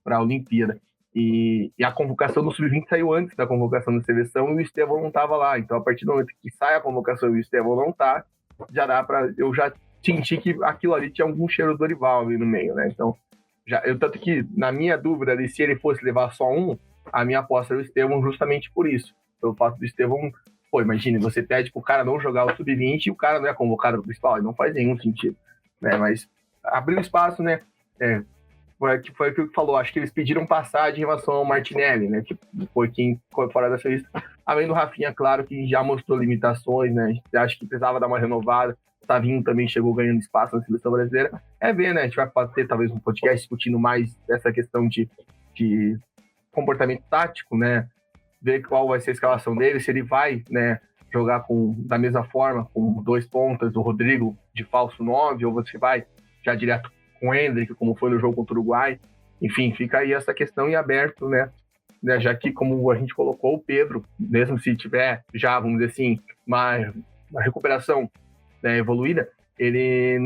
a Olimpíada. E a convocação do sub-20 saiu antes da convocação da seleção e o Estevão não estava lá. Então, a partir do momento que sai a convocação e o Estevão não tá, já dá para... Eu já senti que aquilo ali tinha algum cheiro do Dorival ali no meio, né? Então, tanto que, na minha dúvida ali, se ele fosse levar só um, a minha aposta era o Estevão justamente por isso. Pelo fato do Estevão... imagine, você pede pro cara não jogar o sub-20 e o cara não é convocado pro principal. Não faz nenhum sentido, né? Mas abriu espaço, né? Foi aquilo que falou. Acho que eles pediram passagem em relação ao Martinelli, né? Que foi quem foi fora dessa lista. Além do Rafinha, claro, que já mostrou limitações, né? A gente acha que precisava dar uma renovada. Tavinho também chegou ganhando espaço na seleção brasileira. Ver, né? A gente vai ter talvez um podcast discutindo mais essa questão de comportamento tático, né? Ver qual vai ser a escalação dele, se ele vai, né, jogar da mesma forma, com 2 pontas, o Rodrigo de falso 9, ou você vai já direto com o Endrick, como foi no jogo contra o Uruguai. Enfim, fica aí essa questão em aberto, né? Já que, como a gente colocou, o Pedro, mesmo se tiver já, vamos dizer assim, uma recuperação, né, evoluída, ele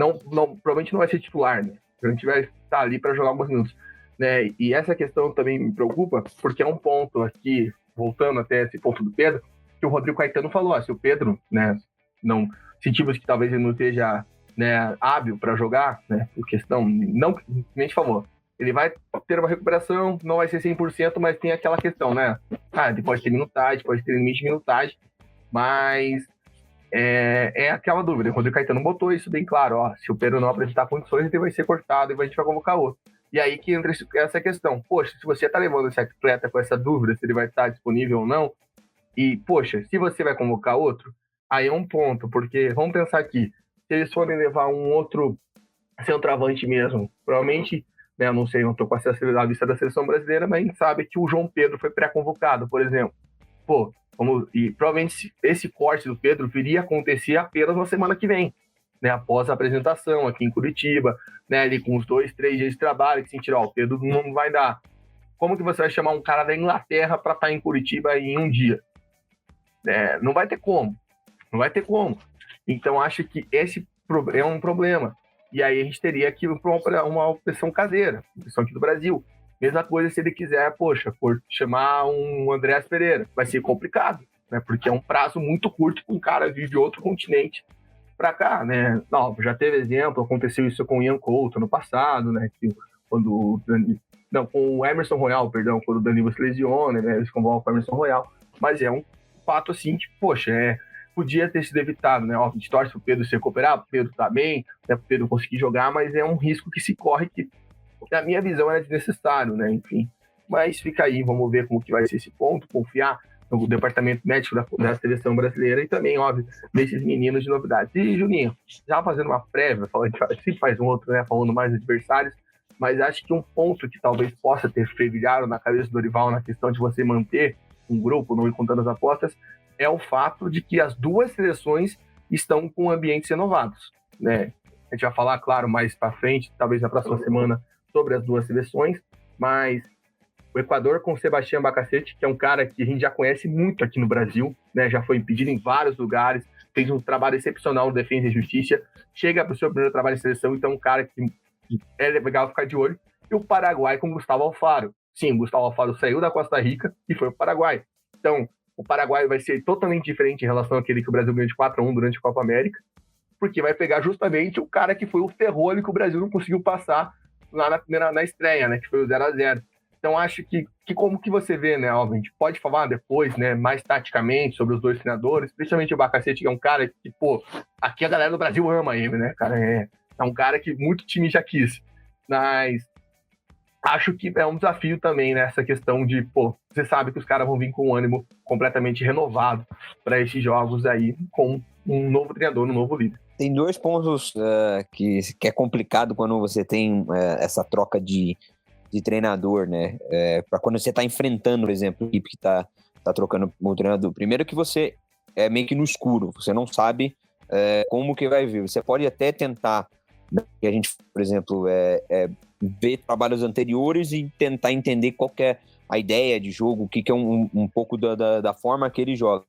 provavelmente não vai ser titular, né? A gente vai estar ali para jogar alguns minutos, né? E essa questão também me preocupa, porque é um ponto aqui, voltando até esse ponto do Pedro, que o Rodrigo Caetano falou, se o Pedro, né, não sentimos que talvez ele não esteja, né, hábil para jogar, né, por questão, não, nem te falou, ele vai ter uma recuperação, não vai ser 100%, mas tem aquela questão, né, ele pode ter minutagem, pode ter limite de minutagem, mas é aquela dúvida, o Rodrigo Caetano botou isso bem claro, se o Pedro não apresentar condições, ele vai ser cortado e a gente vai convocar outro. E aí que entra essa questão. Poxa, se você está levando esse atleta com essa dúvida, se ele vai estar disponível ou não, e, poxa, se você vai convocar outro, aí é um ponto, porque vamos pensar aqui, se eles forem levar um outro centroavante mesmo, provavelmente, né, não sei, não estou com a lista da seleção brasileira, mas a gente sabe que o João Pedro foi pré-convocado, por exemplo. E provavelmente esse corte do Pedro viria a acontecer apenas na semana que vem, né, após a apresentação aqui em Curitiba, né, ali com os 2, 3 dias de trabalho, que sentiram, o Pedro não vai dar. Como que você vai chamar um cara da Inglaterra para estar em Curitiba em um dia? Não vai ter como. Então, acho que esse é um problema. E aí a gente teria aqui uma opção caseira, opção aqui do Brasil. Mesma coisa se ele quiser, chamar um Andreas Pereira. Vai ser complicado, né, porque é um prazo muito curto com um cara de outro continente para cá, né? Não, já teve exemplo, aconteceu isso com o Ian Couto no passado, né? Com o Emerson Royal, quando o Danilo se lesiona, né? Eles convocam o Emerson Royal. Mas é um fato assim que, podia ter sido evitado, né? A gente torce pro Pedro se recuperar, pro Pedro tá bem, né? Pro Pedro conseguir jogar, mas é um risco que se corre que, na minha visão, era desnecessário, né? Enfim. Mas fica aí, vamos ver como que vai ser esse ponto, confiar no departamento médico da seleção brasileira e também, óbvio, desses meninos de novidades. E, Juninho, já fazendo uma prévia, a gente sempre faz um outro, né, falando mais adversários, mas acho que um ponto que talvez possa ter fervilhado na cabeça do Dorival na questão de você manter um grupo, não ir contando as apostas, é o fato de que as duas seleções estão com ambientes renovados, né? A gente vai falar, claro, mais para frente, talvez na próxima semana, sobre as duas seleções, mas o Equador com o Sebastián Bacacete, que é um cara que a gente já conhece muito aqui no Brasil, né? Já foi impedido em vários lugares, fez um trabalho excepcional no Defesa e Justiça, chega para o seu primeiro trabalho em seleção, então é um cara que é legal ficar de olho. E o Paraguai com o Gustavo Alfaro. Sim, o Gustavo Alfaro saiu da Costa Rica e foi para o Paraguai. Então, o Paraguai vai ser totalmente diferente em relação àquele que o Brasil ganhou de 4-1 durante a Copa América, porque vai pegar justamente o cara que foi o ferrolho que o Brasil não conseguiu passar lá na estreia, né? Que foi o 0-0. Então, acho que como que você vê, né, Alvin? A gente pode falar depois, né, mais taticamente sobre os dois treinadores, principalmente o Bacacete, que é um cara que, pô, aqui a galera do Brasil ama ele, né, cara? É um cara que muito time já quis. Mas acho que é um desafio também, né, essa questão de, pô, você sabe que os caras vão vir com um ânimo completamente renovado para esses jogos aí, com um novo treinador, um novo líder. Tem dois pontos que é complicado quando você tem essa troca de treinador, né? Para quando você está enfrentando, por exemplo, a equipe que está trocando o treinador. Primeiro que você é meio que no escuro, você não sabe como que vai vir. Você pode até tentar, né, que a gente, por exemplo, ver trabalhos anteriores e tentar entender qual que é a ideia de jogo, o que é um pouco da forma que ele joga.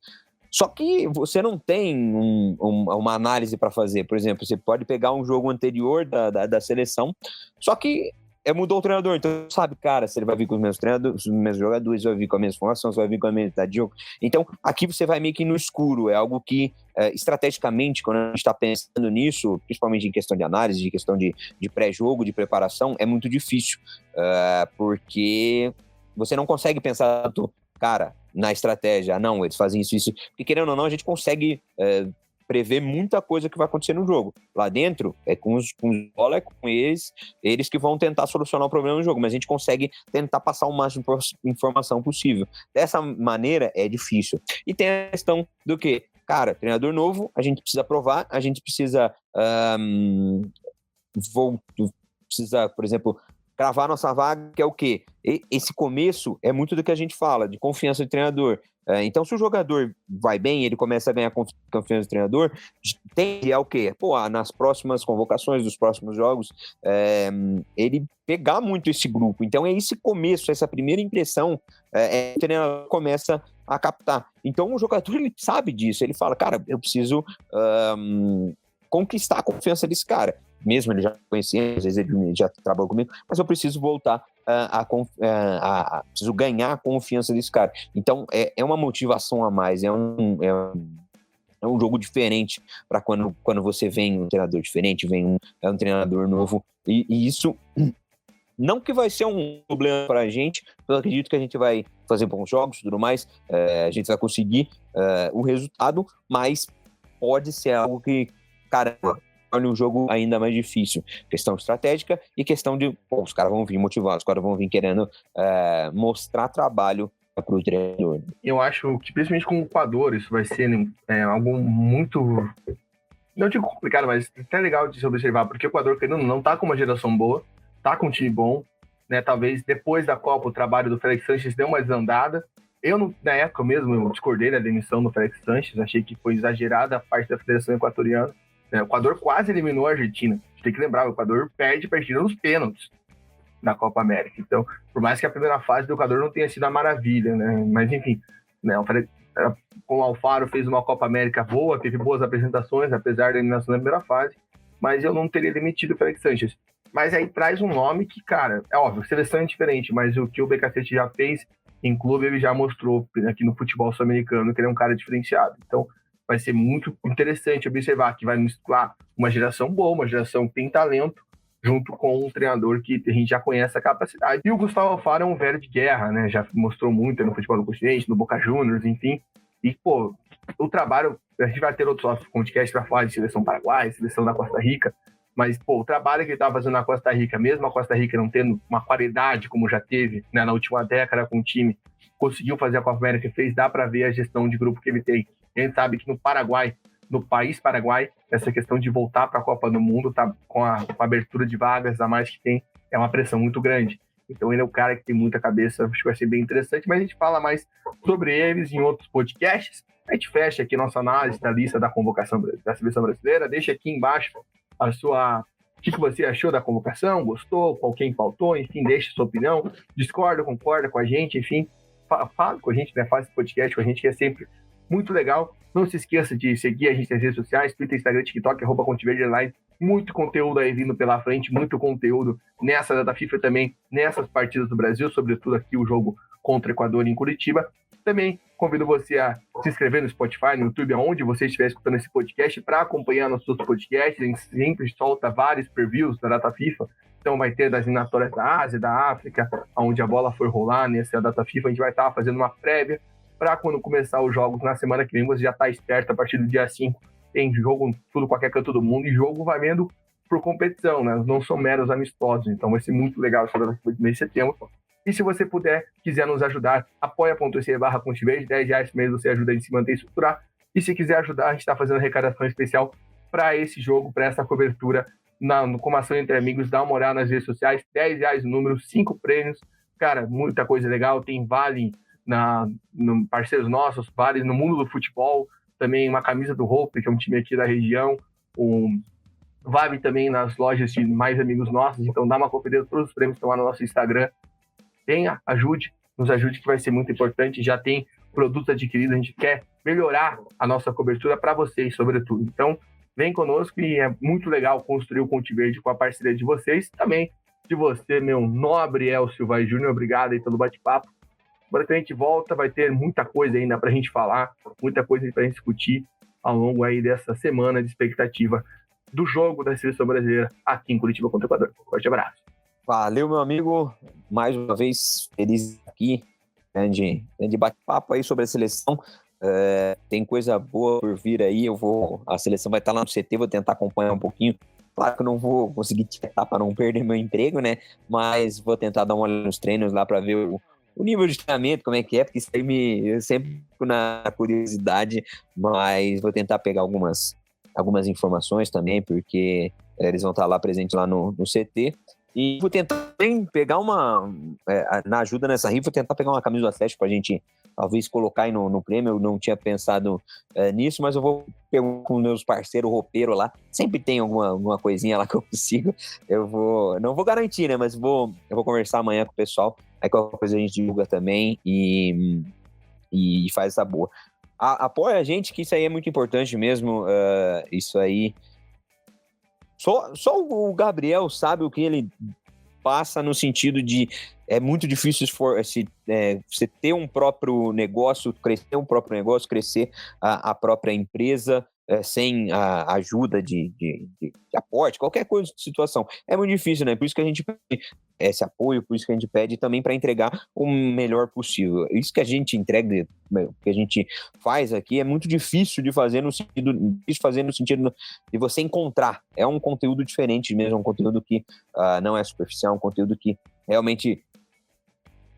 Só que você não tem uma análise para fazer. Por exemplo, você pode pegar um jogo anterior da seleção, só que mudou o treinador, então sabe, cara, se ele vai vir com os mesmos treinadores, os mesmos jogadores, vai vir com a mesma formação, vai vir com a mesma idade de jogo. Então, aqui você vai meio que no escuro, é algo que, estrategicamente, quando a gente está pensando nisso, principalmente em questão de análise, de questão de pré-jogo, de preparação, é muito difícil, porque você não consegue pensar tanto, cara, na estratégia, não, eles fazem isso, porque querendo ou não, a gente consegue prever muita coisa que vai acontecer no jogo. Lá dentro, é com os bola, é com eles que vão tentar solucionar o problema no jogo, mas a gente consegue tentar passar o máximo de informação possível. Dessa maneira, é difícil. E tem a questão do que, cara, treinador novo, a gente precisa provar, a gente precisa, por exemplo, cravar nossa vaga, que é o quê? Esse começo é muito do que a gente fala, de confiança do treinador. Então, se o jogador vai bem, ele começa a ganhar confiança do treinador, tende ao quê? Nas próximas convocações dos próximos jogos, ele pegar muito esse grupo. Então, é esse começo, essa primeira impressão, o treinador começa a captar. Então, o jogador, ele sabe disso. Ele fala, cara, eu preciso conquistar a confiança desse cara. Mesmo ele já conhecia, às vezes ele já trabalhou comigo, mas eu preciso voltar preciso ganhar a confiança desse cara. Então, é uma motivação a mais, é um jogo diferente para quando você vem um treinador diferente, vem um treinador novo, e isso não que vai ser um problema para a gente, eu acredito que a gente vai fazer bons jogos e tudo mais, a gente vai conseguir o resultado, mas pode ser algo que, caramba, torne o jogo ainda mais difícil. Questão estratégica e questão de, os caras vão vir motivados, os caras vão vir querendo mostrar trabalho para o treinador. Eu acho que, principalmente com o Equador, isso vai ser algo muito, não digo complicado, mas até legal de se observar, porque o Equador, querendo não, tá com uma geração boa, tá com um time bom, né? Talvez depois da Copa o trabalho do Félix Sánchez deu uma desandada. Eu, na época mesmo, eu discordei da demissão do Félix Sánchez, achei que foi exagerada a parte da Federação Equatoriana. O Equador quase eliminou a Argentina. A gente tem que lembrar, o Equador perde para a Argentina nos pênaltis na Copa América. Então, por mais que a primeira fase do Equador não tenha sido a maravilha, né? Mas, enfim, né? Com o Alfaro fez uma Copa América boa, teve boas apresentações, apesar da eliminação na primeira fase, mas eu não teria demitido o Félix Sánchez. Mas aí traz um nome que, cara, é óbvio, seleção é diferente, mas o que o BKC já fez em clube, ele já mostrou aqui no futebol sul-americano que ele é um cara diferenciado. Então, vai ser muito interessante observar que vai mesclar uma geração boa, uma geração que tem talento, junto com um treinador que a gente já conhece a capacidade. E o Gustavo Alfaro é um velho de guerra, né? Já mostrou muito no futebol do continente, no Boca Juniors, enfim. E, pô, o trabalho... A gente vai ter outros podcasts para falar de seleção paraguaia, seleção da Costa Rica, mas, pô, o trabalho que ele estava fazendo na Costa Rica, mesmo a Costa Rica não tendo uma qualidade como já teve, né, na última década com o time, conseguiu fazer a Copa América que fez, dá para ver a gestão de grupo que ele tem. A gente sabe que no Paraguai, no país Paraguai, essa questão de voltar para a Copa do Mundo, tá, com a abertura de vagas a mais que tem, é uma pressão muito grande. Então ele é o cara que tem muita cabeça, acho que vai ser bem interessante, mas a gente fala mais sobre eles em outros podcasts. A gente fecha aqui nossa análise da lista da convocação da seleção brasileira, deixa aqui embaixo o que você achou da convocação, gostou, quem faltou, enfim, deixe sua opinião, discorda, concorda com a gente, enfim, fala com a gente, né? Faz esse podcast com a gente, que é sempre muito legal. Não se esqueça de seguir a gente nas redes sociais, Twitter, Instagram, TikTok, @ConteVerde_. Muito conteúdo aí vindo pela frente, muito conteúdo nessa data FIFA também, nessas partidas do Brasil, sobretudo aqui o jogo contra o Equador em Curitiba. Também convido você a se inscrever no Spotify, no YouTube, aonde você estiver escutando esse podcast, para acompanhar nossos outros podcasts. A gente sempre solta vários previews da data FIFA. Então vai ter das eliminatórias da Ásia, da África, onde a bola foi rolar nessa data FIFA. A gente vai estar fazendo uma prévia para quando começar os jogos na semana que vem, você já está esperto. A partir do dia 5 tem jogo tudo qualquer canto do mundo, e jogo vai vendo por competição, né? Não são meros amistosos. Então vai ser muito legal essa data FIFA de mês de setembro. E se você quiser nos ajudar, apoia.se/ConteVerde, R$10 por mês você ajuda a gente se manter e estruturar. E se quiser ajudar, a gente está fazendo arrecadação especial para esse jogo, para essa cobertura, como ação entre amigos. Dá uma olhada nas redes sociais, R$10 o número, 5 prêmios. Cara, muita coisa legal. Tem vale no parceiros nossos, vale no mundo do futebol, também uma camisa do Hope, que é um time aqui da região, vale também nas lojas de mais amigos nossos. Então dá uma conferida, todos os prêmios estão lá no nosso Instagram. Nos ajude, que vai ser muito importante. Já tem produtos adquiridos, a gente quer melhorar a nossa cobertura para vocês, sobretudo. Então, vem conosco, e é muito legal construir o ConteVerde com a parceria de vocês, também de você, meu nobre Elcio Vai Júnior. Obrigado aí pelo bate-papo. Agora que a gente volta, vai ter muita coisa ainda para a gente falar, muita coisa para a gente discutir ao longo aí dessa semana de expectativa do jogo da seleção brasileira aqui em Curitiba contra o Equador. Forte abraço. Valeu, meu amigo. Mais uma vez, feliz aqui. Grande bate-papo aí sobre a seleção. Tem coisa boa por vir aí. A seleção vai estar lá no CT, vou tentar acompanhar um pouquinho. Claro que eu não vou conseguir tietar para não perder meu emprego, né? Mas vou tentar dar uma olhada nos treinos lá para ver o nível de treinamento, como é que é, porque isso aí eu sempre fico na curiosidade, mas vou tentar pegar algumas informações também, porque eles vão estar lá presentes lá no CT. E vou tentar também pegar na ajuda nessa rifa, vou tentar pegar uma camisa do Atlético pra gente talvez colocar aí no prêmio. Eu não tinha pensado nisso, mas eu vou pegar com meus parceiros roupeiros lá. Sempre tem alguma coisinha lá que eu consigo. Não vou garantir, né? Mas eu vou conversar amanhã com o pessoal. Aí qualquer coisa a gente divulga também e faz essa boa. Apoia a gente, que isso aí é muito importante mesmo. Isso aí. Só o Gabriel sabe o que ele passa, no sentido de é muito difícil você ter um próprio negócio, crescer a própria empresa sem a ajuda de aporte, qualquer coisa de situação. É muito difícil, né? Por isso que a gente pede esse apoio, por isso que a gente pede também para entregar o melhor possível. Isso que a gente entrega, que a gente faz aqui, é muito difícil de fazer no sentido de você encontrar. É um conteúdo diferente mesmo, um conteúdo que não é superficial, um conteúdo que realmente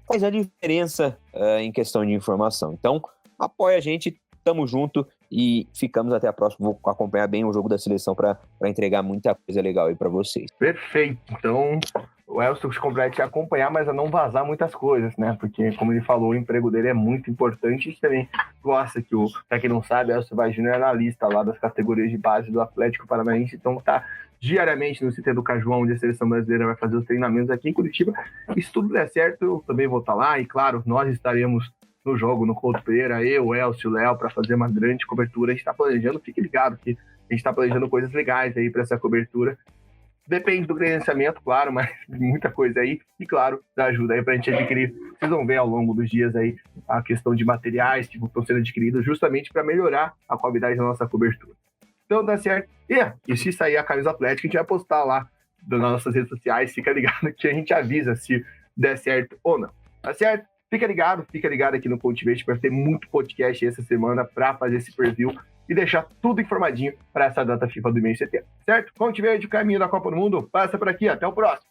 faz a diferença em questão de informação. Então, apoia a gente, tamo junto e ficamos até a próxima. Vou acompanhar bem o jogo da seleção para entregar muita coisa legal aí para vocês. Perfeito. Então, o Elcio se compromete a acompanhar, mas a não vazar muitas coisas, né? Porque, como ele falou, o emprego dele é muito importante. A gente também gosta que pra quem não sabe, o Elcio Vai Júnior é analista lá das categorias de base do Atlético Paranaense. Então, tá diariamente no CT do Cajuão, onde a seleção brasileira vai fazer os treinamentos aqui em Curitiba. E se tudo der certo, eu também vou estar lá. E, claro, nós estaremos no jogo, no Couto Pereira, eu, o Elcio, o Léo, para fazer uma grande cobertura. A gente está planejando, fique ligado, que a gente está planejando coisas legais aí para essa cobertura. Depende do credenciamento, claro, mas muita coisa aí. E, claro, da ajuda aí para a gente adquirir. Vocês vão ver ao longo dos dias aí a questão de materiais que estão sendo adquiridos justamente para melhorar a qualidade da nossa cobertura. Então, dá certo. E se sair a camisa Atlética, a gente vai postar lá nas nossas redes sociais. Fica ligado que a gente avisa se der certo ou não. Tá certo? Fica ligado aqui no ConteVerde, vai ter muito podcast essa semana para fazer esse preview e deixar tudo informadinho para essa data FIFA do mês de setembro, certo? ConteVerde, o caminho da Copa do Mundo, passa por aqui, até o próximo.